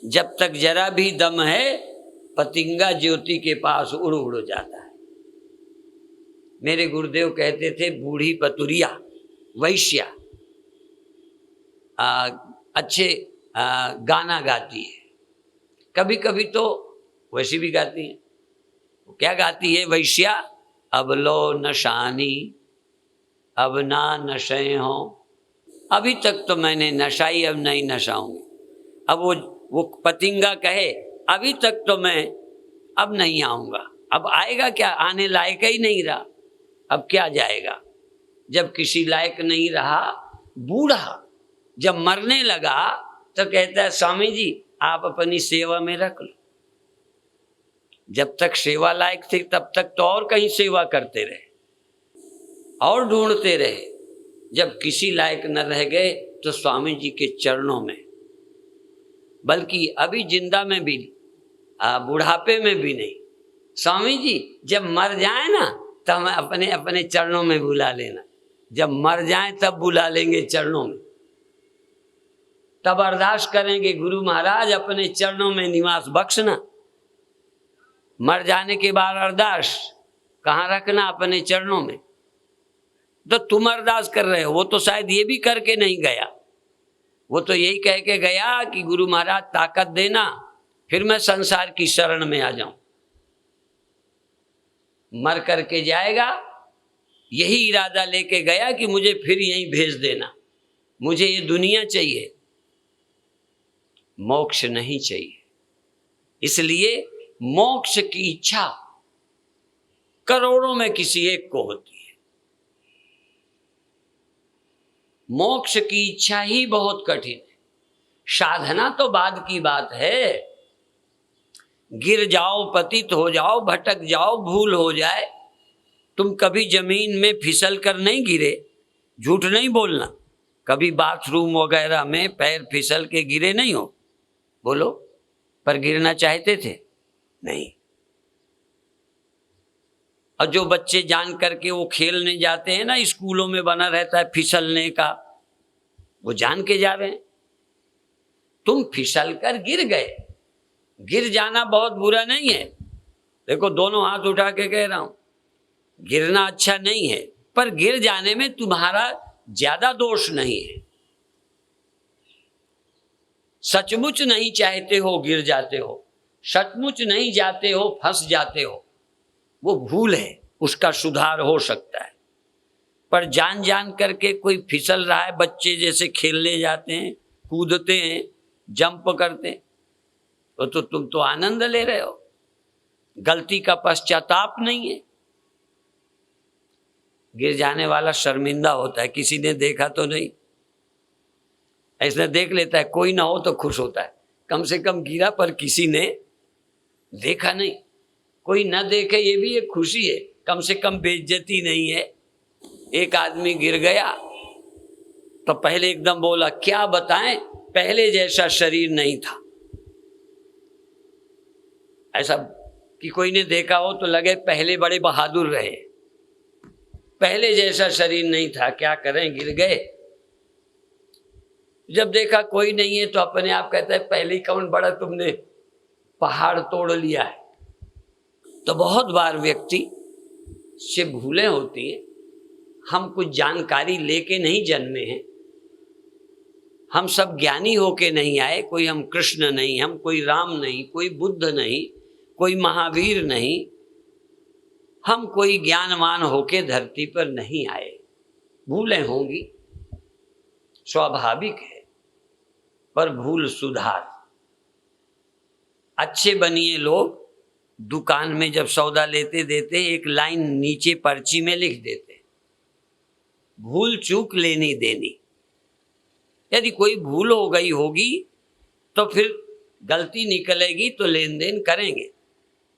जब तक जरा भी दम है, पतिंगा ज्योति के पास उड़ उड़ जाता है। मेरे गुरुदेव कहते थे, बूढ़ी पतुरिया वैश्या अच्छे गाना गाती है, कभी कभी तो वैसी भी गाती है। क्या गाती है वैश्या? अब लो नशानी, अब ना नशे हो, अभी तक तो मैंने नशाई, अब नहीं नशाऊंगी। अब वो पतिंगा कहे, अभी तक तो मैं अब नहीं आऊंगा। अब आएगा क्या? आने लायक ही नहीं रहा, अब क्या जाएगा? जब किसी लायक नहीं रहा, बूढ़ा जब मरने लगा तो कहता है, स्वामी जी आप अपनी सेवा में रख लो। जब तक सेवा लायक थे तब तक तो और कहीं सेवा करते रहे और ढूंढते रहे। जब किसी लायक न रह गए तो स्वामी जी के चरणों में, बल्कि अभी जिंदा में भी, बुढ़ापे में भी नहीं। स्वामी जी जब मर जाए ना तो हमें अपने अपने चरणों में बुला लेना। जब मर जाए तब बुला लेंगे चरणों में, तब अरदास करेंगे, गुरु महाराज अपने चरणों में निवास बख्शना। मर जाने के बाद अरदास कहाँ रखना? अपने चरणों में। तो तुम अरदास कर रहे हो, वो तो शायद ये भी करके नहीं गया। वो तो यही कह के गया कि गुरु महाराज ताकत देना, फिर मैं संसार की शरण में आ जाऊं। मर करके जाएगा, यही इरादा लेके गया कि मुझे फिर यहीं भेज देना, मुझे ये दुनिया चाहिए, मोक्ष नहीं चाहिए। इसलिए मोक्ष की इच्छा करोड़ों में किसी एक को होती है। मोक्ष की इच्छा ही बहुत कठिन है। साधना तो बाद की बात है। गिर जाओ, पतित हो जाओ, भटक जाओ, भूल हो जाए, तुम कभी जमीन में फिसल कर नहीं गिरे, झूठ नहीं बोलना। कभी बाथरूम वगैरह में पैर फिसल के गिरे नहीं हो? बोलो। पर गिरना चाहते थे? नहीं। और जो बच्चे जान करके वो खेलने जाते हैं ना, स्कूलों में बना रहता है फिसलने का, वो जान के जा रहे हैं। तुम फिसल कर गिर गए। गिर जाना बहुत बुरा नहीं है। देखो दोनों हाथ उठा के कह रहा हूं, गिरना अच्छा नहीं है, पर गिर जाने में तुम्हारा ज्यादा दोष नहीं है। सचमुच नहीं चाहते हो गिर जाते हो, सचमुच नहीं जाते हो फंस जाते हो, वो भूल है, उसका सुधार हो सकता है। पर जान जान करके कोई फिसल रहा है, बच्चे जैसे खेलने जाते हैं, कूदते हैं, जंप करते हैं, तो तुम तो आनंद ले रहे हो, गलती का पश्चाताप नहीं है। गिर जाने वाला शर्मिंदा होता है, किसी ने देखा तो नहीं, ऐसा देख लेता है, कोई ना हो तो खुश होता है, कम से कम गिरा पर किसी ने देखा नहीं। कोई ना देखे ये भी एक खुशी है, कम से कम बेइज्जती नहीं है। एक आदमी गिर गया तो पहले एकदम बोला, क्या बताएं, पहले जैसा शरीर नहीं था। ऐसा कि कोई ने देखा हो तो लगे पहले बड़े बहादुर रहे, पहले जैसा शरीर नहीं था, क्या करें गिर गए। जब देखा कोई नहीं है तो अपने आप कहता है, पहले ही कौन बड़ा तुमने पहाड़ तोड़ लिया है। तो बहुत बार व्यक्ति से भूलें होती हैं, हम कुछ जानकारी लेके नहीं जन्मे हैं, हम सब ज्ञानी होके नहीं आए, कोई हम कृष्ण नहीं, हम कोई राम नहीं, कोई बुद्ध नहीं, कोई महावीर नहीं, हम कोई ज्ञानवान होके धरती पर नहीं आए। भूलें होंगी, स्वाभाविक है, पर भूल सुधार। अच्छे बनिए लोग दुकान में जब सौदा लेते देते एक लाइन नीचे पर्ची में लिख देते, भूल चूक लेनी देनी। यदि कोई भूल हो गई होगी तो फिर गलती निकलेगी तो लेन देन करेंगे।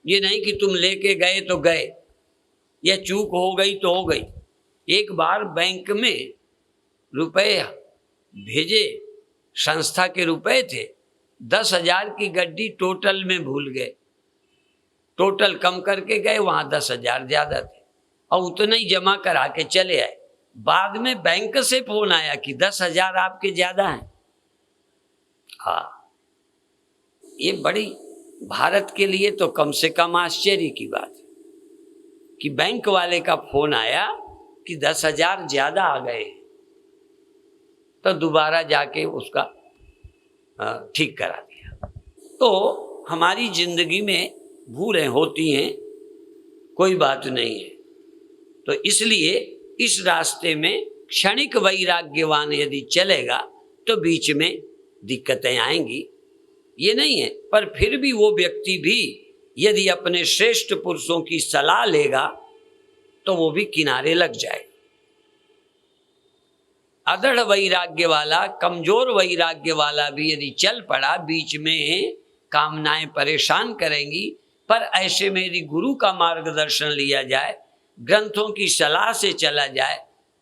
ये नहीं कि तुम लेके गए तो गए, या चूक हो गई तो हो गई। एक बार बैंक में रुपए भेजे, संस्था के रुपए थे, 10,000 की गड्डी टोटल में भूल गए, टोटल कम करके गए, वहां 10,000 ज्यादा थे और उतना ही जमा करा के चले आए। बाद में बैंक से फोन आया कि 10,000 आपके ज्यादा हैं। हाँ, ये बड़ी भारत के लिए तो कम से कम आश्चर्य की बात है कि बैंक वाले का फोन आया कि 10,000 ज्यादा आ गए, तो दोबारा जाके उसका ठीक करा दिया। तो हमारी जिंदगी में भूलें होती हैं, कोई बात नहीं है। तो इसलिए इस रास्ते में क्षणिक वैराग्यवान यदि चलेगा तो बीच में दिक्कतें आएंगी, ये नहीं है। पर फिर भी वो व्यक्ति भी यदि अपने श्रेष्ठ पुरुषों की सलाह लेगा तो वो भी किनारे लग जाए। अदृढ़ वैराग्य वाला, कमजोर वैराग्य वाला भी यदि चल पड़ा, बीच में कामनाएं परेशान करेंगी, पर ऐसे में यदि गुरु का मार्गदर्शन लिया जाए, ग्रंथों की सलाह से चला जाए,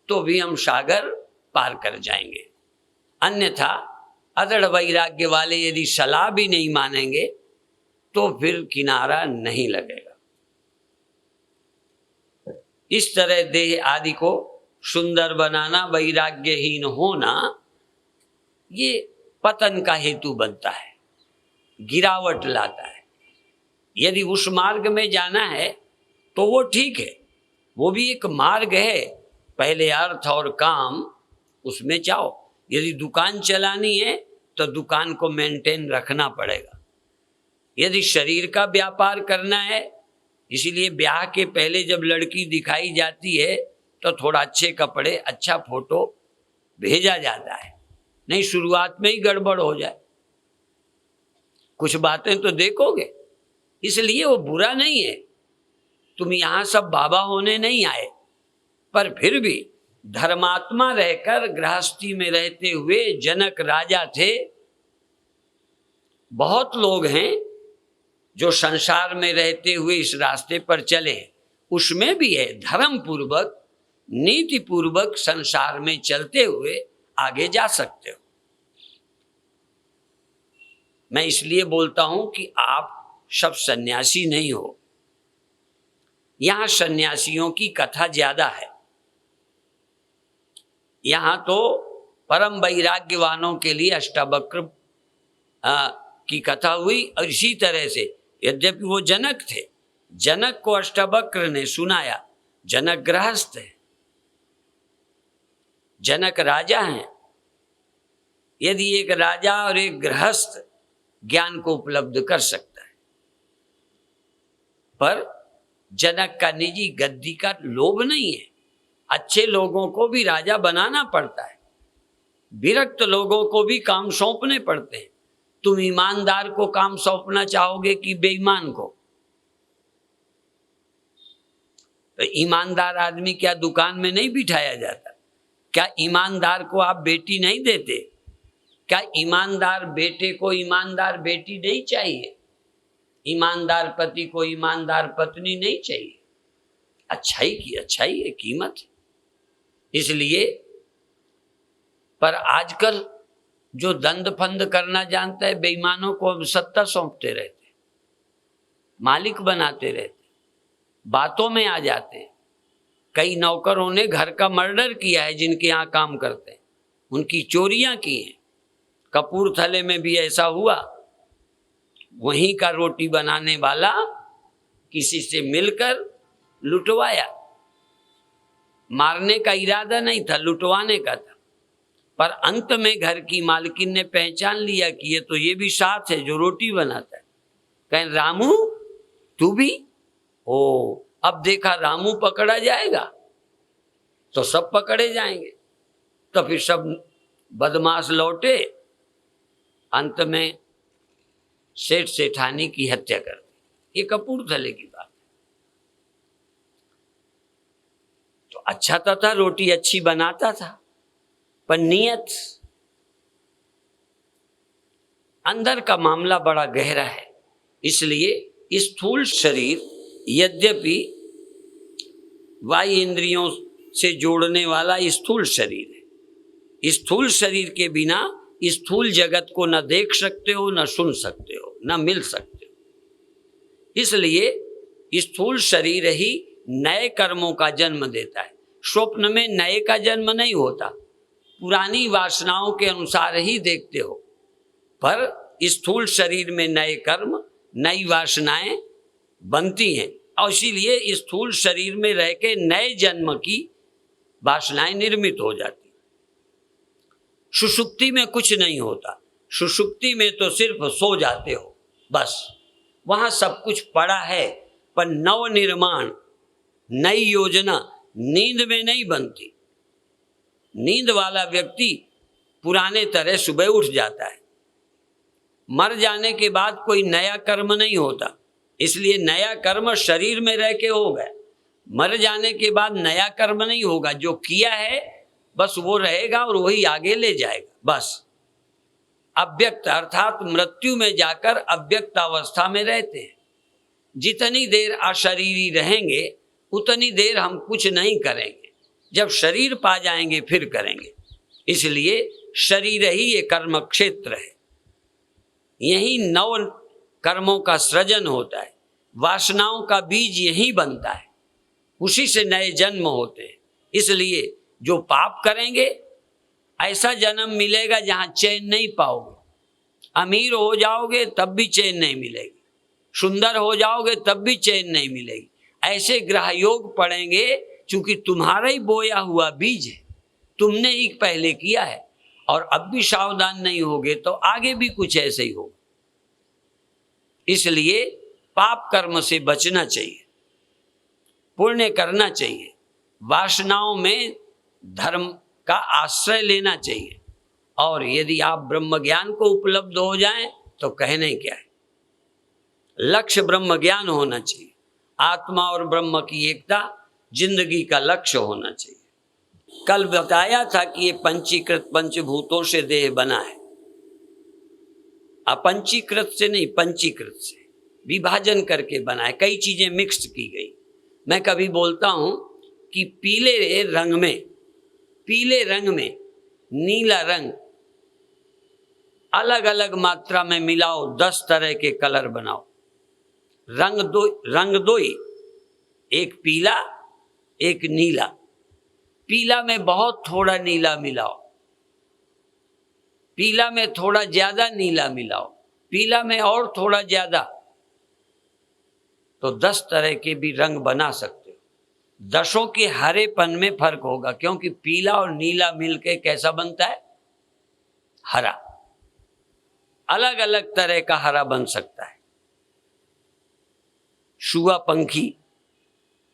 तो भी हम सागर पार कर जाएंगे। अन्यथा अदृढ़ वैराग्य वाले यदि सलाह भी नहीं मानेंगे तो फिर किनारा नहीं लगेगा। इस तरह देह आदि को सुंदर बनाना, वैराग्यहीन होना, ये पतन का हेतु बनता है, गिरावट लाता है। यदि उस मार्ग में जाना है तो वो ठीक है, वो भी एक मार्ग है, पहले अर्थ और काम उसमें जाओ। यदि दुकान चलानी है तो दुकान को मेंटेन रखना पड़ेगा। यदि शरीर का व्यापार करना है, इसीलिए ब्याह के पहले जब लड़की दिखाई जाती है तो थोड़ा अच्छे कपड़े, अच्छा फोटो भेजा जाता है, नहीं शुरुआत में ही गड़बड़ हो जाए। कुछ बातें तो देखोगे, इसलिए वो बुरा नहीं है। तुम यहां सब बाबा होने नहीं आए, पर फिर भी धर्मात्मा रहकर गृहस्थी में रहते हुए जनक राजा थे। बहुत लोग हैं जो संसार में रहते हुए इस रास्ते पर चले, उसमें भी है धर्म पूर्वक, नीति पूर्वक संसार में चलते हुए आगे जा सकते हो। मैं इसलिए बोलता हूं कि आप सब सन्यासी नहीं हो। यहां सन्यासियों की कथा ज्यादा है। यहां तो परम वैराग्यवानों के लिए अष्टावक्र की कथा हुई, और इसी तरह से, यद्यपि वो जनक थे, जनक को अष्टावक्र ने सुनाया। जनक गृहस्थ है, जनक राजा हैं, यदि एक राजा और एक गृहस्थ ज्ञान को उपलब्ध कर सकता है। पर जनक का निजी गद्दी का लोभ नहीं है। अच्छे लोगों को भी राजा बनाना पड़ता है, विरक्त लोगों को भी काम सौंपने पड़ते हैं। तुम ईमानदार को काम सौंपना चाहोगे कि बेईमान को? तो ईमानदार आदमी क्या दुकान में नहीं बिठाया जाता? क्या ईमानदार को आप बेटी नहीं देते? क्या ईमानदार बेटे को ईमानदार बेटी नहीं चाहिए? ईमानदार पति को ईमानदार पत्नी नहीं चाहिए? अच्छाई की अच्छाई है, कीमत है। इसलिए पर आजकल जो दंड फंद करना जानता है, बेईमानों को अब सत्ता सौंपते रहते, मालिक बनाते रहते, बातों में आ जाते हैं। कई नौकरों ने घर का मर्डर किया है जिनके यहाँ काम करते हैं, उनकी चोरियां की हैं। कपूरथले में भी ऐसा हुआ, वहीं का रोटी बनाने वाला किसी से मिलकर लुटवाया। मारने का इरादा नहीं था, लुटवाने का था। पर अंत में घर की मालकिन ने पहचान लिया कि ये तो ये भी साथ है जो रोटी बनाता है। कहें रामू तू भी? ओ, अब देखा रामू पकड़ा जाएगा तो सब पकड़े जाएंगे। तो फिर सब बदमाश लौटे, अंत में सेठ सेठानी की हत्या कर दी। ये कपूरथले की बात है। तो अच्छा था, रोटी अच्छी बनाता था, पर नियत, अंदर का मामला बड़ा गहरा है। इसलिए स्थूल शरीर यद्यपि वायु इंद्रियों से जोड़ने वाला स्थूल शरीर है, स्थूल शरीर के बिना स्थूल जगत को न देख सकते हो, न सुन सकते हो, न मिल सकते हो। इसलिए स्थूल शरीर ही नए कर्मों का जन्म देता है। स्वप्न में नए का जन्म नहीं होता, पुरानी वासनाओं के अनुसार ही देखते हो। पर स्थूल शरीर में नए कर्म, नई वासनाएं बनती हैं, और इसीलिए स्थूल शरीर में रह के नए जन्म की वासनाएं निर्मित हो जाती। सुषुप्ति में कुछ नहीं होता, सुषुप्ति में तो सिर्फ सो जाते हो बस। वहां सब कुछ पड़ा है, पर नव निर्माण, नई योजना नींद में नहीं बनती। नींद वाला व्यक्ति पुराने तरह सुबह उठ जाता है। मर जाने के बाद कोई नया कर्म नहीं होता, इसलिए नया कर्म शरीर में रह के होगा। मर जाने के बाद नया कर्म नहीं होगा, जो किया है बस वो रहेगा और वही आगे ले जाएगा बस। अव्यक्त अर्थात मृत्यु में जाकर अव्यक्त अवस्था में रहते हैं। जितनी देर अशरीरी रहेंगे उतनी देर हम कुछ नहीं करेंगे, जब शरीर पा जाएंगे फिर करेंगे। इसलिए शरीर ही ये कर्म क्षेत्र है, यही नव कर्मों का सृजन होता है, वासनाओं का बीज यही बनता है, उसी से नए जन्म होते हैं। इसलिए जो पाप करेंगे ऐसा जन्म मिलेगा जहां चैन नहीं पाओगे। अमीर हो जाओगे तब भी चैन नहीं मिलेगी, सुंदर हो जाओगे तब भी चैन नहीं मिलेगी। ऐसे ग्रह योग पड़ेंगे, चूंकि तुम्हारा ही बोया हुआ बीज है, तुमने ही पहले किया है, और अब भी सावधान नहीं होगे तो आगे भी कुछ ऐसे ही होगा। इसलिए पाप कर्म से बचना चाहिए, पुण्य करना चाहिए, वासनाओं में धर्म का आश्रय लेना चाहिए। और यदि आप ब्रह्म ज्ञान को उपलब्ध हो जाएं तो कहने क्या है। लक्ष्य ब्रह्म ज्ञान होना चाहिए, आत्मा और ब्रह्म की एकता जिंदगी का लक्ष्य होना चाहिए। कल बताया था कि ये पंचीकृत पंचभूतों से देह बना है, अपंचीकृत से नहीं, पंचीकृत से विभाजन करके बना है, कई चीजें मिक्स की गई। मैं कभी बोलता हूं कि पीले रंग में नीला रंग अलग अलग मात्रा में मिलाओ, 10 तरह के कलर बनाओ। रंग दो ही, एक पीला एक नीला। पीला में बहुत थोड़ा नीला मिलाओ, पीला में थोड़ा ज्यादा नीला मिलाओ, पीला में और थोड़ा ज्यादा, तो 10 तरह के भी रंग बना सकते हो। 10 के हरेपन में फर्क होगा, क्योंकि पीला और नीला मिलके कैसा बनता है? हरा, अलग अलग तरह का हरा बन सकता है। शुआ पंखी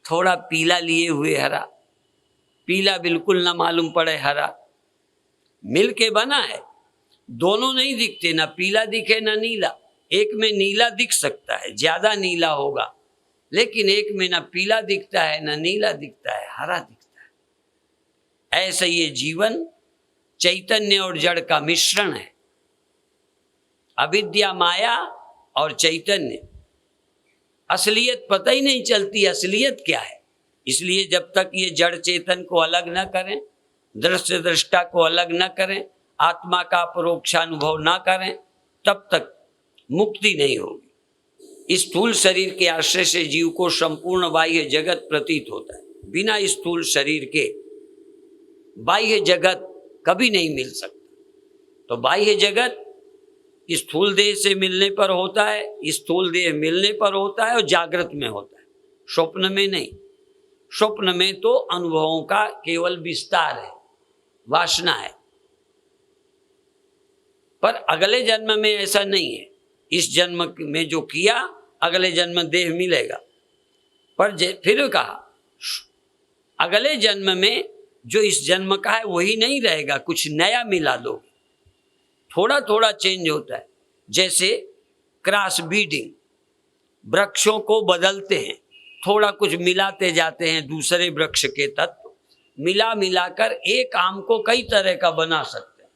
थोड़ा पीला लिए हुए हरा, पीला बिल्कुल ना मालूम पड़े हरा, मिल के बना है। दोनों नहीं दिखते, ना पीला दिखे ना नीला। एक में नीला दिख सकता है, ज्यादा नीला होगा, लेकिन एक में ना पीला दिखता है ना नीला दिखता है, हरा दिखता है। ऐसा ये जीवन चैतन्य और जड़ का मिश्रण है। अविद्या, माया और चैतन्य, असलियत पता ही नहीं चलती असलियत क्या है। इसलिए जब तक ये जड़ चेतन को अलग न करें, दृश्य दृष्टा को अलग न करें, आत्मा का परोक्षानुभव ना करें, तब तक मुक्ति नहीं होगी। इस स्थूल शरीर के आश्रय से जीव को संपूर्ण बाह्य जगत प्रतीत होता है। बिना इस स्थूल शरीर के बाह्य जगत कभी नहीं मिल सकता। तो बाह्य जगत स्थूल देह से मिलने पर होता है, स्थूल देह मिलने पर होता है और जागृत में होता है, स्वप्न में नहीं। स्वप्न में तो अनुभवों का केवल विस्तार है, वासना है। पर अगले जन्म में ऐसा नहीं है। इस जन्म में जो किया, अगले जन्म देह मिलेगा। पर फिर कहा अगले जन्म में जो इस जन्म का है वही नहीं रहेगा, कुछ नया मिला दो। थोड़ा थोड़ा चेंज होता है, जैसे क्रॉस ब्रीडिंग, वृक्षों को बदलते हैं, थोड़ा कुछ मिलाते जाते हैं दूसरे वृक्ष के तत्व, मिला मिलाकर एक आम को कई तरह का बना सकते हैं।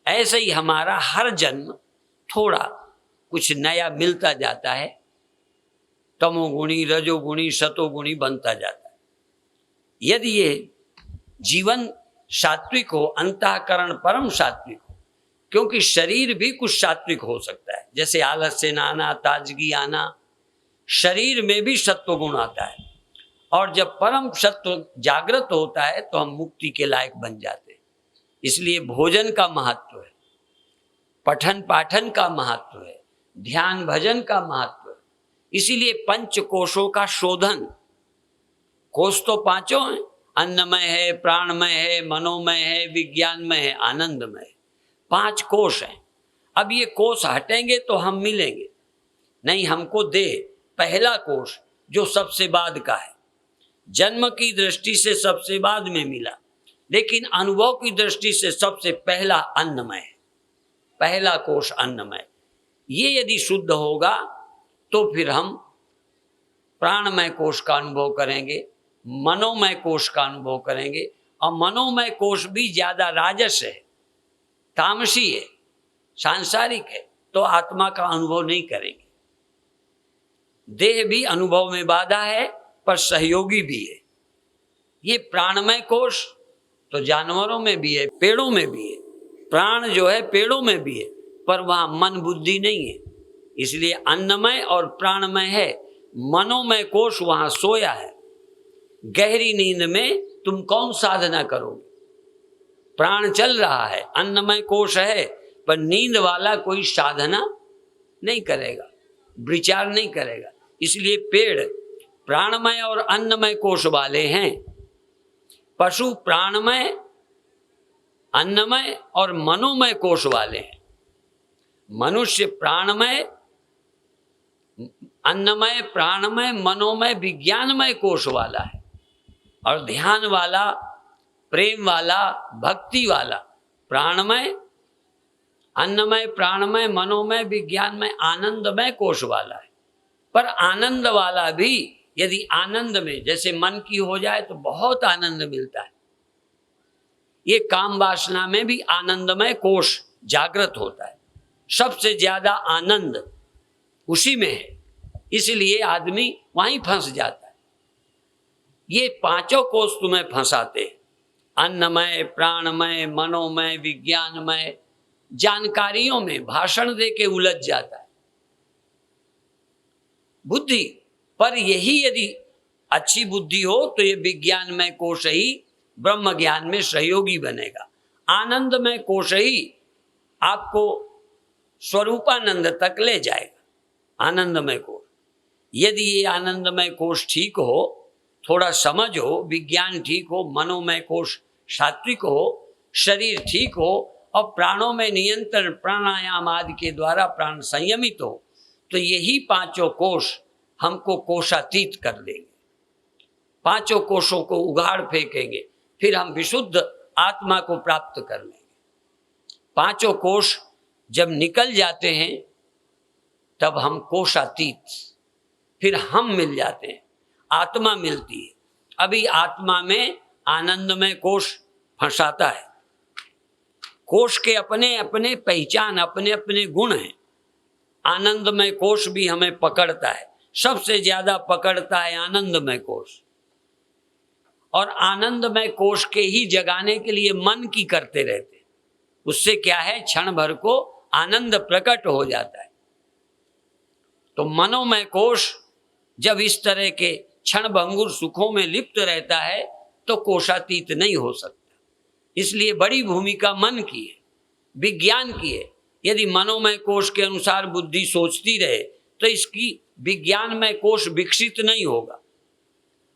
ऐसे ही हमारा हर जन्म थोड़ा कुछ नया मिलता जाता है, तमोगुणी, रजोगुणी, सतोगुणी बनता जाता है। यदि ये जीवन सात्विक हो, अंतःकरण परम सात्विक हो, क्योंकि शरीर भी कुछ सात्विक हो सकता है, जैसे आलस्य आना, ताजगी आना, शरीर में भी सत्व गुण आता है। और जब परम सत्व जागृत होता है तो हम मुक्ति के लायक बन जाते हैं। इसलिए भोजन का महत्व है, पठन पाठन का महत्व है, ध्यान भजन का महत्व है। इसीलिए पंच कोशों का शोधन, कोश तो पांचों हैं, अन्नमय है, प्राणमय है, मनोमय है, विज्ञानमय है, आनंदमय है। 5 कोश हैं। अब ये कोश हटेंगे तो हम मिलेंगे नहीं, हमको दे पहला कोश जो सबसे बाद का है, जन्म की दृष्टि से सबसे बाद में मिला, लेकिन अनुभव की दृष्टि से सबसे पहला अन्नमय है। पहला कोश अन्नमय, ये यदि शुद्ध होगा तो फिर हम प्राणमय कोश का अनुभव करेंगे, मनोमय कोश का अनुभव करेंगे। और मनोमय कोश भी ज्यादा राजस है, तामसी है, सांसारिक है, तो आत्मा का अनुभव नहीं करेंगे। देह भी अनुभव में बाधा है पर सहयोगी भी है। ये प्राणमय कोश तो जानवरों में भी है, पेड़ों में भी है। प्राण जो है पेड़ों में भी है, पर वहाँ मन बुद्धि नहीं है, इसलिए अन्नमय और प्राणमय है। मनोमय कोश वहाँ सोया है। गहरी नींद में तुम कौन साधना करोगे? प्राण चल रहा है, अन्नमय कोश है, पर नींद वाला कोई साधना नहीं करेगा, विचार नहीं करेगा। इसलिए पेड़ प्राणमय और अन्नमय कोश वाले हैं, पशु प्राणमय, अन्नमय और मनोमय कोश वाले हैं। मनुष्य प्राणमय, अन्नमय, प्राणमय, मनोमय, विज्ञानमय कोश वाला है। और ध्यान वाला, प्रेम वाला, भक्ति वाला प्राणमय, अन्नमय, प्राणमय, मनोमय, विज्ञानमय, आनंदमय कोश वाला है। पर आनंद वाला भी यदि आनंद में जैसे मन की हो जाए तो बहुत आनंद मिलता है। ये काम वासना में भी आनंदमय कोश जागृत होता है। सबसे ज्यादा आनंद उसी में है, इसलिए आदमी वहीं फंस जाता है। ये पांचों कोश तुम्हें फंसाते हैं, अन्नमय, प्राणमय, मनोमय, विज्ञानमय। जानकारियों में भाषण दे के उलझ जाता है बुद्धि। पर यही यदि अच्छी बुद्धि हो तो ये विज्ञानमय कोश ही ब्रह्म ज्ञान में सहयोगी बनेगा। आनंदमय कोश ही आपको स्वरूपानंद तक ले जाएगा। आनंदमय कोश, यदि ये आनंदमय कोश ठीक हो, थोड़ा समझ हो, विज्ञान ठीक हो, मनोमय कोश सात्विक हो, शरीर ठीक हो और प्राणों में नियंत्रण प्राणायाम आदि के द्वारा प्राण संयमित हो, तो यही पांचों कोश हमको कोशातीत कर देंगे। पांचों कोशों को उगाड़ फेंकेंगे, फिर हम विशुद्ध आत्मा को प्राप्त कर लेंगे। पांचों कोश जब निकल जाते हैं तब हम कोशातीत, फिर हम मिल जाते हैं, आत्मा मिलती है। अभी आत्मा में आनंदमय कोश फंसाता है। कोश के अपने अपने पहचान, अपने अपने गुण हैं। आनंदमय कोश भी हमें पकड़ता है, सबसे ज्यादा पकड़ता है आनंदमय कोश। और आनंदमय कोश के ही जगाने के लिए मन की करते रहते हैं। उससे क्या है, क्षण भर को आनंद प्रकट हो जाता है। तो मनोमय कोश जब इस तरह के क्षण भंगुर सुखों में लिप्त रहता है तो कोशातीत नहीं हो सकता। इसलिए बड़ी भूमिका मन की है, विज्ञान की है। यदि मनोमय कोश के अनुसार बुद्धि सोचती रहे तो इसकी विज्ञानमय कोश विकसित नहीं होगा।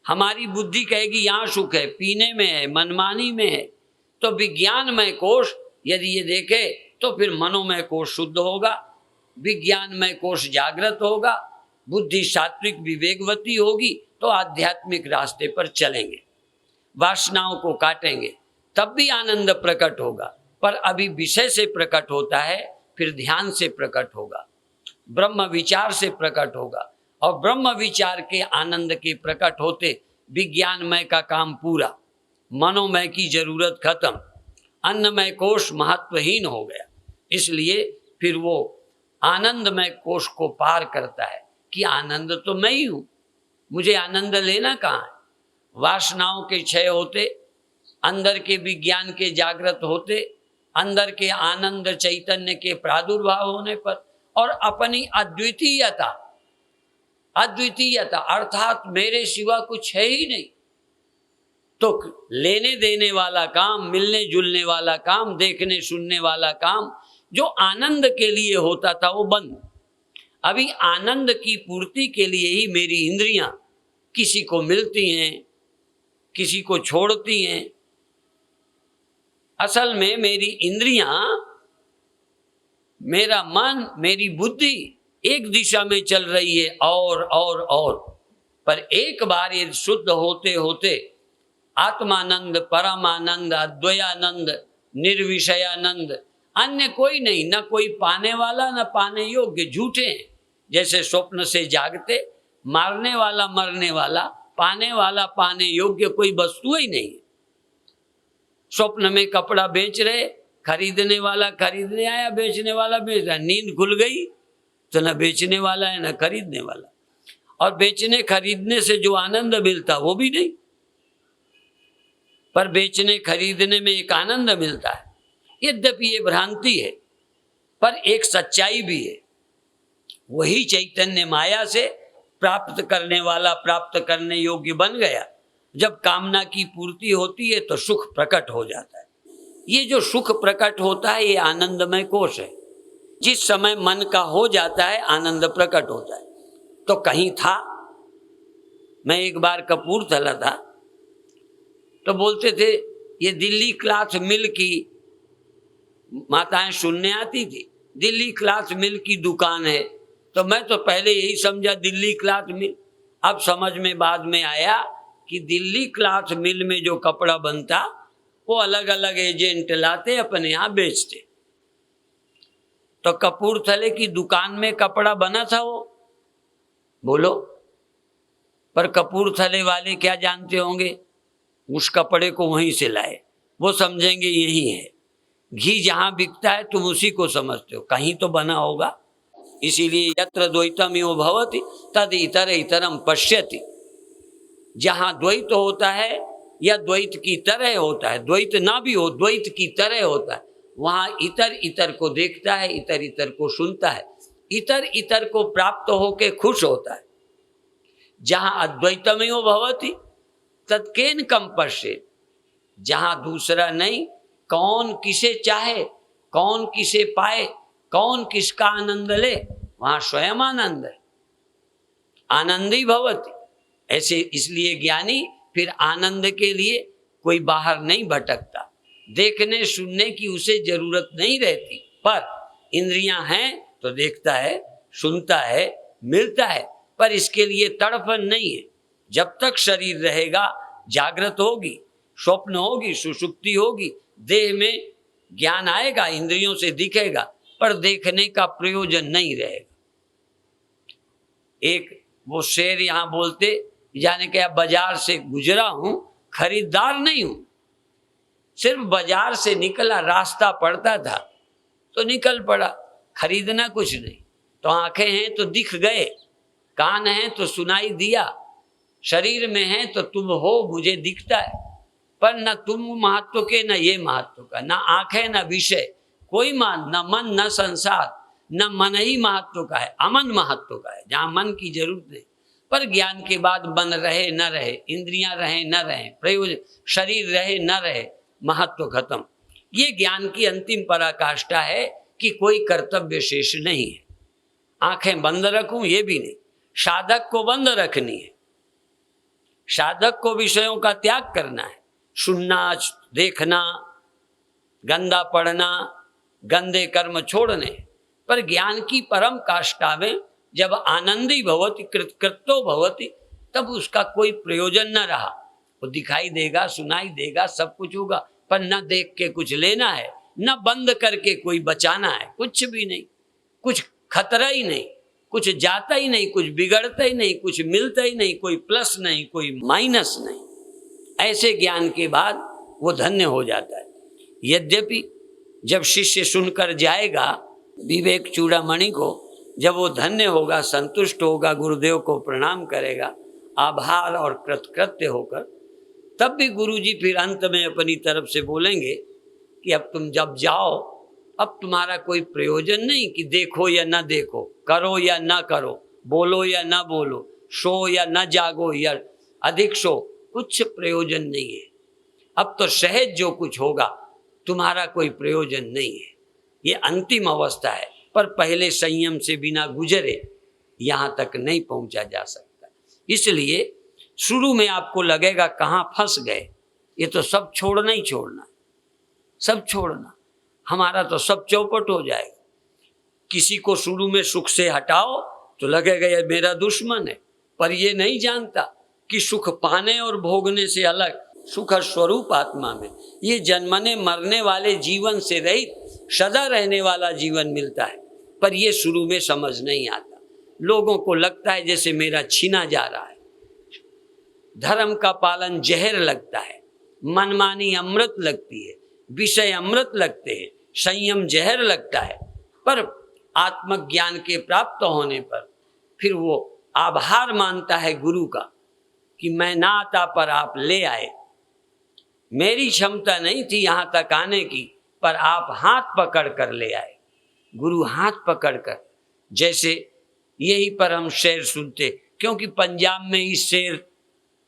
हमारी बुद्धि कहेगी यहाँ सुख है, पीने में है, मनमानी में है, तो विज्ञानमय कोश यदि ये देखे तो फिर मनोमय कोश शुद्ध होगा, विज्ञानमय कोश जागृत होगा, बुद्धि सात्विक विवेकवती होगी, तो आध्यात्मिक रास्ते पर चलेंगे, वासनाओं को काटेंगे, तब भी आनंद प्रकट होगा। पर अभी विषय से प्रकट होता है, फिर ध्यान से प्रकट होगा, ब्रह्म विचार से प्रकट होगा। और ब्रह्म विचार के आनंद के प्रकट होते विज्ञानमय का काम पूरा, मनोमय की जरूरत खत्म, अन्नमय कोश महत्वहीन हो गया। इसलिए फिर वो आनंदमय कोश को पार करता है कि आनंद तो मैं ही हूँ, मुझे आनंद लेना कहाँ है। वासनाओं के क्षय होते, अंदर के विज्ञान के जागृत होते, अंदर के आनंद चैतन्य के प्रादुर्भाव होने पर, और अपनी अद्वितीयता अर्थात मेरे सिवा कुछ है ही नहीं, तो लेने देने वाला काम, मिलने जुलने वाला काम, देखने सुनने वाला काम जो आनंद के लिए होता था वो बंद। अभी आनंद की पूर्ति के लिए ही मेरी इंद्रियां किसी को मिलती हैं, किसी को छोड़ती हैं। असल में मेरी इंद्रियां, मेरा मन, मेरी बुद्धि एक दिशा में चल रही है और पर एक बार ये शुद्ध होते होते आत्मानंद, परमानंद, अद्वयानंद, निर्विषयानंद, अन्य कोई नहीं, न कोई पाने वाला न पाने योग्य, झूठे हैं। जैसे स्वप्न से जागते, मारने वाला मरने वाला, पाने वाला पाने योग्य कोई वस्तु ही नहीं। स्वप्न में कपड़ा बेच रहे, खरीदने वाला खरीदने आया, बेचने वाला बेच रहा। नींद खुल गई तो न बेचने वाला है न खरीदने वाला, और बेचने खरीदने से जो आनंद मिलता वो भी नहीं। पर बेचने खरीदने में एक आनंद मिलता है, यद्यपि ये भ्रांति है पर एक सच्चाई भी है। वही चैतन्य माया से प्राप्त करने वाला प्राप्त करने योग्य बन गया। जब कामना की पूर्ति होती है तो सुख प्रकट हो जाता है। ये जो सुख प्रकट होता है ये आनंदमय कोश है। जिस समय मन का हो जाता है आनंद प्रकट होता है। तो कहीं था, मैं एक बार कपूरथला था, तो बोलते थे ये दिल्ली क्लॉथ मिल की माताएं सुनने आती थी, दिल्ली क्लॉथ मिल की दुकान है। तो मैं तो पहले यही समझा दिल्ली क्लॉथ मिल। अब समझ में बाद में आया कि दिल्ली क्लॉथ मिल में जो कपड़ा बनता वो अलग अलग एजेंट लाते, अपने यहाँ बेचते। तो कपूरथले की दुकान में कपड़ा बना था वो, बोलो। पर कपूरथले वाले क्या जानते होंगे, उस कपड़े को वहीं से लाए, वो समझेंगे यही है। घी जहां बिकता है तुम उसी को समझते हो, कहीं तो बना होगा। इसीलिए यत्र द्वैतमियो भवति तद इतर इतरम पश्यति। जहां द्वैत होता है या द्वैत की तरह होता है, द्वैत ना भी हो द्वैत की तरह होता है, वहां इतर इतर को देखता है, इतर इतर को सुनता है, इतर इतर को प्राप्त होके खुश होता है। जहां अद्वैतमियो भवति तत्केन कम पश्येत्। जहां दूसरा नहीं, कौन किसे चाहे, कौन किसे पाए, कौन किसका आनंद ले, वहां स्वयं आनंद है, आनंदी भवति। ऐसे इसलिए ज्ञानी फिर आनंद के लिए कोई बाहर नहीं भटकता, देखने सुनने की उसे जरूरत नहीं रहती, पर इंद्रियां हैं तो देखता है, सुनता है, मिलता है, पर इसके लिए तड़पन नहीं है। जब तक शरीर रहेगा जागृत होगी, स्वप्न होगी, सुषुप्ति होगी, देह में ज्ञान आएगा, इंद्रियों से दिखेगा, पर देखने का प्रयोजन नहीं रहेगा। एक वो शेर यहां बोलते, जाने क्या, बाजार से गुजरा हूं, खरीदार नहीं हूं। सिर्फ बाजार से निकला, रास्ता पड़ता था तो निकल पड़ा, खरीदना कुछ नहीं। तो आंखें हैं तो दिख गए, कान हैं तो सुनाई दिया, शरीर में है तो तुम हो, मुझे दिखता है, पर न तुम महत्व के, न ये महत्व का, न आंखें न विषय, कोई मान, न मन न संसार, न मन ही महत्व का है, अमन महत्व का है, जहां मन की जरूरत नहीं। पर ज्ञान के बाद मन रहे न रहे, इंद्रियां रहे न रहे, प्रयोजन, शरीर रहे न रहे, महत्व खत्म। ये ज्ञान की अंतिम पराकाष्ठा है कि कोई कर्तव्य शेष नहीं है। आंखें बंद रखूं ये भी नहीं, साधक को बंद रखनी है, साधक को विषयों का त्याग करना है, सुनना, देखना, गंदा पढ़ना, गंदे कर्म छोड़ने। पर ज्ञान की परम काष्ठा में जब आनंदी भवति कृतो भवति, तब उसका कोई प्रयोजन न रहा। वो दिखाई देगा, सुनाई देगा, सब कुछ होगा, पर न देख के कुछ लेना है, न बंद करके कोई बचाना है, कुछ भी नहीं, कुछ खतरा ही नहीं, कुछ जाता ही नहीं, कुछ बिगड़ता ही नहीं, कुछ मिलता ही नहीं, कोई प्लस नहीं, कोई माइनस नहीं। ऐसे ज्ञान के बाद वो धन्य हो जाता है। यद्यपि जब शिष्य सुनकर जाएगा विवेक चूड़ामणि को, जब वो धन्य होगा, संतुष्ट होगा, गुरुदेव को प्रणाम करेगा आभार और कृतकृत्य होकर, तब भी गुरुजी फिर अंत में अपनी तरफ से बोलेंगे कि अब तुम जब जाओ, अब तुम्हारा कोई प्रयोजन नहीं कि देखो या ना देखो, करो या ना करो, बोलो या ना बोलो, सो या ना जागो या अधिक सो, कुछ प्रयोजन नहीं है। अब तो सहज जो कुछ होगा, तुम्हारा कोई प्रयोजन नहीं है। ये अंतिम अवस्था है, पर पहले संयम से बिना गुजरे यहाँ तक नहीं पहुँचा जा सकता। इसलिए शुरू में आपको लगेगा कहाँ फंस गए, ये तो सब छोड़ना ही छोड़ना, सब छोड़ना, हमारा तो सब चौपट हो जाएगा। किसी को शुरू में सुख से हटाओ तो लगेगा ये मेरा दुश्मन है, पर ये नहीं जानता कि सुख पाने और भोगने से अलग सुख स्वरूप आत्मा में, ये जन्मने मरने वाले जीवन से रहित सदा रहने वाला जीवन मिलता है। पर ये शुरू में समझ नहीं आता, लोगों को लगता है जैसे मेरा छीना जा रहा है। धर्म का पालन जहर लगता है, मनमानी अमृत लगती है, विषय अमृत लगते हैं, संयम जहर लगता है। पर आत्मज्ञान के प्राप्त होने पर फिर वो आभार मानता है गुरु का कि मैं ना आता पर आप ले आए, मेरी क्षमता नहीं थी यहाँ तक आने की, पर आप हाथ पकड़ कर ले आए। गुरु हाथ पकड़ कर, जैसे यहीं पर हम शेर सुनते, क्योंकि पंजाब में ही शेर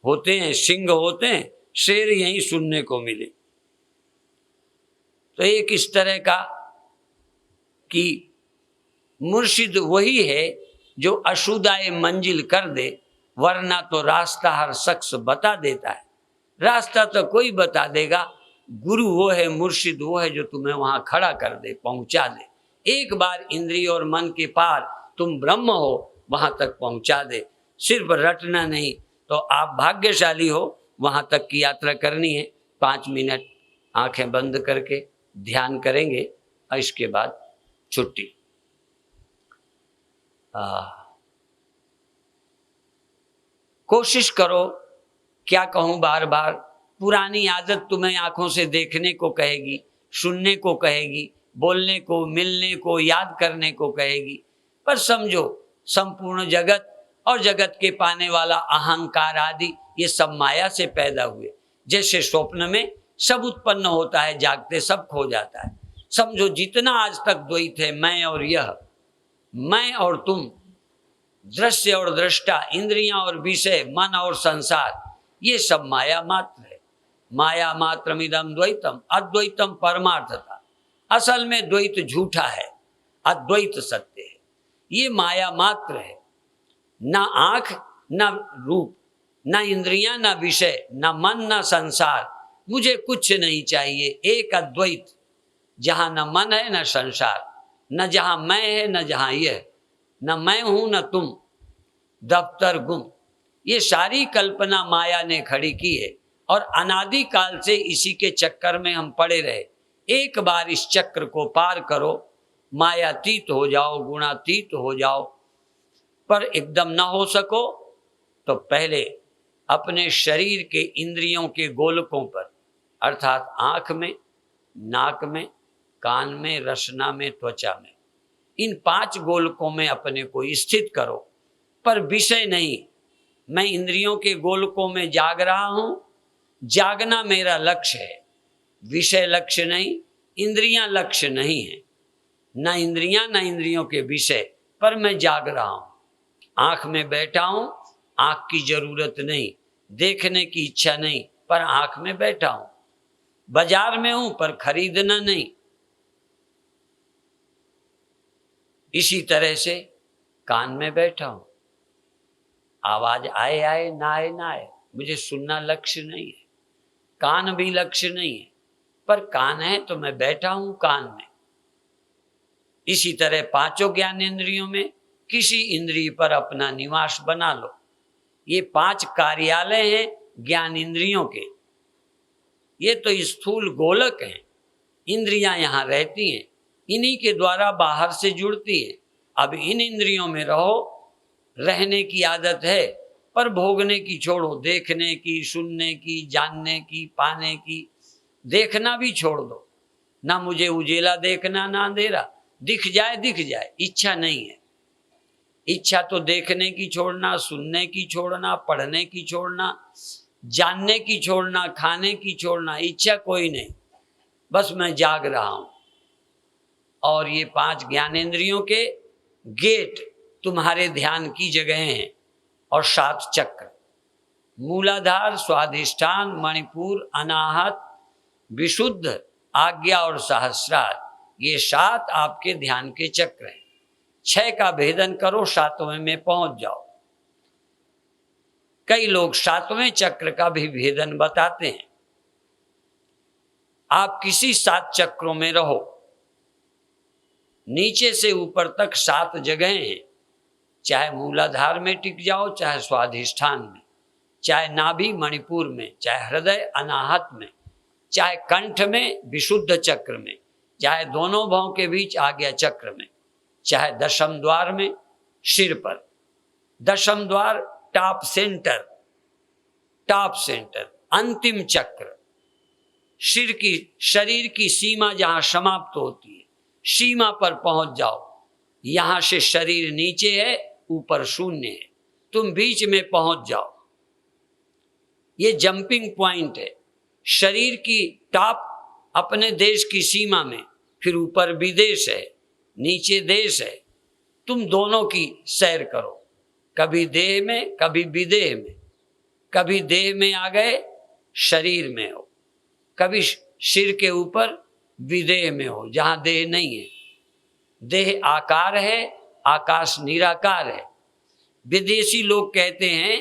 होते हैं, सिंह होते हैं, शेर यहीं सुनने को मिले। तो एक इस तरह का कि मुर्शिद वही है जो अशुदाए मंजिल कर दे, वरना तो रास्ता हर शख्स बता देता है। रास्ता तो कोई बता देगा, गुरु वो है, मुर्शिद वो है जो तुम्हें वहां खड़ा कर दे, पहुंचा दे। एक बार इंद्रिय और मन के पार तुम ब्रह्म हो, वहां तक पहुंचा दे। सिर्फ रटना नहीं, तो आप भाग्यशाली हो, वहां तक की यात्रा करनी है। 5 मिनट आंखें बंद करके ध्यान करेंगे और इसके बाद छुट्टी। कोशिश करो, क्या कहूं बार बार, पुरानी आदत तुम्हें आंखों से देखने को कहेगी, सुनने को कहेगी, बोलने को, मिलने को, याद करने को कहेगी, पर समझो संपूर्ण जगत और जगत के पाने वाला अहंकार आदि ये सब माया से पैदा हुए। जैसे स्वप्न में सब उत्पन्न होता है, जागते सब खो जाता है। समझो जितना आज तक द्वैत है, मैं और यह, मैं और तुम, दृश्य और दृष्टा, इंद्रियां और विषय, मन और संसार, ये सब माया मात्र है। माया मात्रमिदं द्वैतम, अद्वैतम परमार्थता। असल में द्वैत झूठा है, अद्वैत सत्य है। ये माया मात्र है, ना आंख, ना रूप, ना इंद्रियां, ना विषय, ना मन, ना संसार, मुझे कुछ नहीं चाहिए, एक अद्वैत, जहां न मन है न संसार, न जहां मैं है न जहां यह, न मैं हूं न तुम, दफ्तर गुम। ये सारी कल्पना माया ने खड़ी की है और अनादि काल से इसी के चक्कर में हम पड़े रहे। एक बार इस चक्र को पार करो, मायातीत हो जाओ, गुणातीत हो जाओ। पर एकदम ना हो सको तो पहले अपने शरीर के इंद्रियों के गोलकों पर, अर्थात आंख में, नाक में, कान में, रसना में, त्वचा में, इन 5 गोलकों में अपने को स्थित करो। पर विषय नहीं, मैं इंद्रियों के गोलकों में जाग रहा हूं, जागना मेरा लक्ष्य है, विषय लक्ष्य नहीं, इंद्रियां लक्ष्य नहीं है। न इंद्रियां न इंद्रियों के विषय, पर मैं जाग रहा हूं। आंख में बैठा हूं, आंख की जरूरत नहीं, देखने की इच्छा नहीं, पर आंख में बैठा हूं। बाजार में हूं पर खरीदना नहीं। इसी तरह से कान में बैठा हूं, आवाज आए आए ना आए ना आए, मुझे सुनना लक्ष्य नहीं है, कान भी लक्ष्य नहीं है, पर कान है तो मैं बैठा हूं कान में। इसी तरह 5 ज्ञानेंद्रियों में किसी इंद्रिय पर अपना निवास बना लो। ये 5 कार्यालय हैं ज्ञान इंद्रियों के। ये तो स्थूल गोलक हैं, इंद्रियां यहां रहती हैं, इन्हीं के द्वारा बाहर से जुड़ती है। अब इन इंद्रियों में रहो, रहने की आदत है, पर भोगने की छोड़ो, देखने की, सुनने की, जानने की, पाने की। देखना भी छोड़ दो, ना मुझे उजेला देखना ना अंधेरा, दिख जाए, इच्छा नहीं है। इच्छा तो देखने की छोड़ना, सुनने की छोड़ना, पढ़ने की छोड़ना, जानने की छोड़ना, खाने की छोड़ना, इच्छा कोई नहीं, बस मैं जाग रहा हूं। और ये 5 ज्ञानेंद्रियों के गेट तुम्हारे ध्यान की जगह हैं और 7 चक्र, मूलाधार, स्वाधिष्ठान, मणिपुर, अनाहत, विशुद्ध, आज्ञा और सहस्रार, ये 7 आपके ध्यान के चक्र हैं। 6 का भेदन करो, 7वें में पहुंच जाओ। कई लोग 7वें चक्र का भी भेदन बताते हैं। आप किसी 7 चक्रों में रहो, नीचे से ऊपर तक 7 जगहें हैं। चाहे मूलाधार में टिक जाओ, चाहे स्वाधिष्ठान में, चाहे नाभि मणिपुर में, चाहे हृदय अनाहत में, चाहे कंठ में विशुद्ध चक्र में, चाहे दोनों भौं के बीच आज्ञा चक्र में, चाहे दशम द्वार में सिर पर। दशम द्वार टॉप सेंटर, अंतिम चक्र, शरीर की सीमा जहां समाप्त होती है, सीमा पर पहुंच जाओ। यहां से शरीर नीचे है, ऊपर शून्य है, तुम बीच में पहुंच जाओ। ये जंपिंग पॉइंट है। शरीर की टॉप अपने देश की सीमा में, फिर ऊपर विदेश है, नीचे देश है। तुम दोनों की सैर करो, कभी देह में, कभी विदेह में। कभी देह में आ गए, शरीर में हो, कभी सिर के ऊपर विदेह में हो, जहां देह नहीं है। देह आकार है, आकाश निराकार है। विदेशी लोग कहते हैं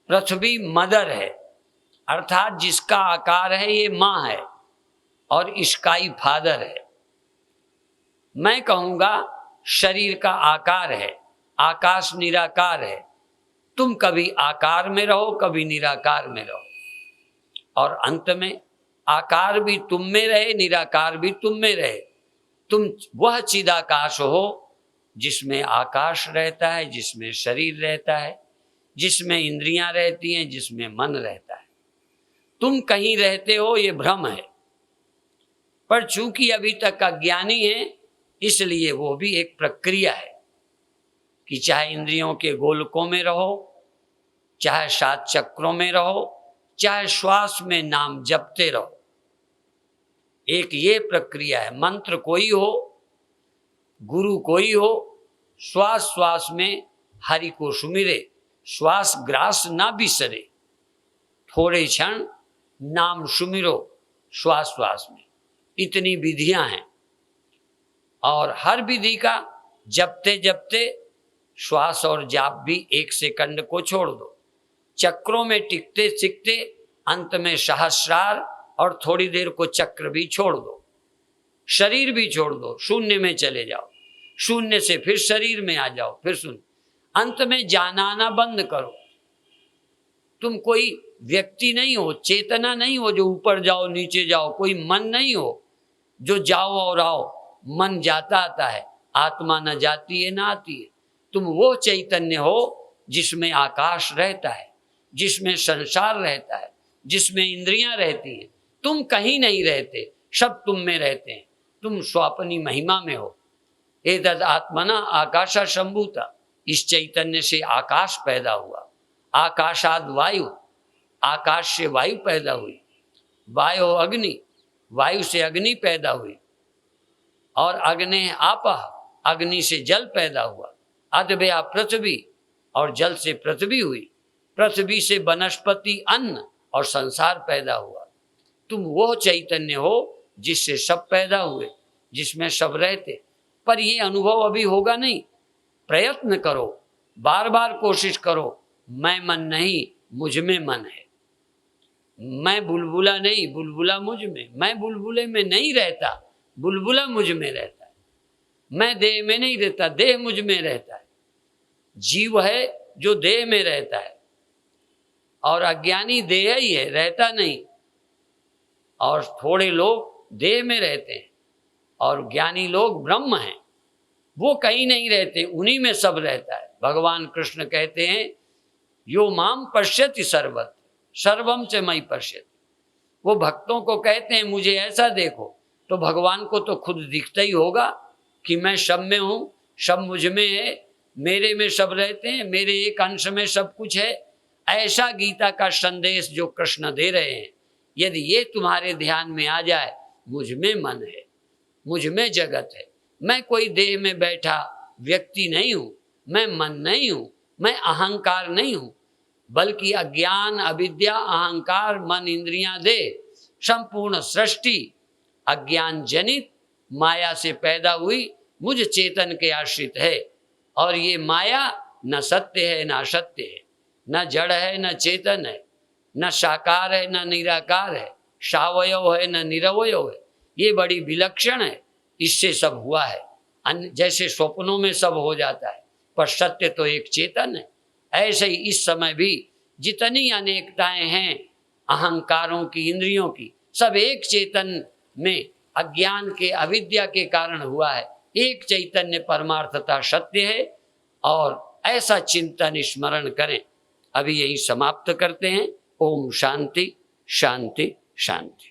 पृथ्वी मदर है, अर्थात जिसका आकार है ये मां है और स्काई फादर है। मैं कहूंगा शरीर का आकार है, आकाश निराकार है। तुम कभी आकार में रहो, कभी निराकार में रहो, और अंत में आकार भी तुम में रहे, निराकार भी तुम में रहे। तुम वह चिदाकाश हो जिसमें आकाश रहता है, जिसमें शरीर रहता है, जिसमें इंद्रियां रहती हैं, जिसमें मन रहता है। तुम कहीं रहते हो ये भ्रम है, पर चूंकि अभी तक अज्ञानी है, इसलिए वो भी एक प्रक्रिया है कि चाहे इंद्रियों के गोलकों में रहो, चाहे 7 चक्रों में रहो, चाहे श्वास में नाम जपते रहो। एक ये प्रक्रिया है। मंत्र कोई हो, गुरु कोई हो, श्वास श्वास में हरि को सुमिरे, श्वास ग्रास ना बिसरे, थोड़े क्षण नाम सुमिरो श्वास श्वास में। इतनी विधियां हैं और हर विधि का जपते जपते श्वास और जाप भी 1 सेकंड को छोड़ दो। चक्रों में टिकते सीखते अंत में सहस्रार और थोड़ी देर को चक्र भी छोड़ दो, शरीर भी छोड़ दो, शून्य में चले जाओ, शून्य से फिर शरीर में आ जाओ, फिर शून्य, अंत में जाना आना बंद करो। तुम कोई व्यक्ति नहीं हो, चेतना नहीं हो जो ऊपर जाओ नीचे जाओ, कोई मन नहीं हो जो जाओ और आओ, मन जाता आता है, आत्मा न जाती है न आती है। तुम वो चैतन्य हो जिसमें आकाश रहता है, जिसमें संसार रहता है, जिसमें इंद्रियां रहती हैं। तुम कहीं नहीं रहते, सब तुम में रहते हैं, तुम स्वापनी महिमा में हो। एतद् आत्मना आकाशा संभूता, इस चैतन्य से आकाश पैदा हुआ, आकाशाद वायु, आकाश से वायु पैदा हुई, वायु अग्नि, वायु से अग्नि पैदा हुई, और अग्नि आपः, अग्नि से जल पैदा हुआ, अद्भया पृथ्वी, और जल से पृथ्वी हुई, पृथ्वी से वनस्पति अन्न और संसार पैदा हुआ। तुम वो चैतन्य हो जिससे सब पैदा हुए, जिसमें सब रहते। पर ये अनुभव अभी होगा नहीं, प्रयत्न करो, बार बार कोशिश करो। मैं मन नहीं, मुझ में मन है। मैं बुलबुला नहीं, बुलबुला मुझ में। मैं बुलबुले में नहीं रहता, बुलबुला मुझ में रहता है। मैं देह में नहीं रहता, देह मुझ में रहता है। जीव है जो देह में रहता है, और अज्ञानी देह ही है, रहता नहीं। और थोड़े लोग देह में रहते हैं, और ज्ञानी लोग ब्रह्म हैं, वो कहीं नहीं रहते, उन्हीं में सब रहता है। भगवान कृष्ण कहते हैं, यो माम पश्यति सर्वत्र सर्वम च मयि पश्यति। वो भक्तों को कहते हैं मुझे ऐसा देखो, तो भगवान को तो खुद दिखता ही होगा कि मैं सब में हूँ, सब मुझ में है, मेरे में सब रहते हैं, मेरे एक अंश में सब कुछ है। ऐसा गीता का संदेश जो कृष्ण दे रहे हैं, यदि ये तुम्हारे ध्यान में आ जाए, मुझ में मन है, मुझ में जगत है, मैं कोई देह में बैठा व्यक्ति नहीं हूँ, मैं मन नहीं हूँ, मैं अहंकार नहीं हूँ, बल्कि अज्ञान अविद्या अहंकार मन इंद्रियां दे संपूर्ण सृष्टि अज्ञान जनित माया से पैदा हुई, मुझ चेतन के आश्रित है। और ये माया न सत्य है न असत्य है, न जड़ है न चेतन है, न साकार है न निराकार है, सावयव है न निरवयव है। ये बड़ी विलक्षण है, इससे सब हुआ है। जैसे स्वप्नों में सब हो जाता है, पर सत्य तो एक चेतन है। ऐसे ही इस समय भी जितनी अनेकताएं हैं अहंकारों की, इंद्रियों की, सब एक चेतन में अज्ञान के अविद्या के कारण हुआ है। एक चैतन्य परमार्थता सत्य है, और ऐसा चिंतन स्मरण करें। अभी यही समाप्त करते हैं। ओम शांति शांति शांति।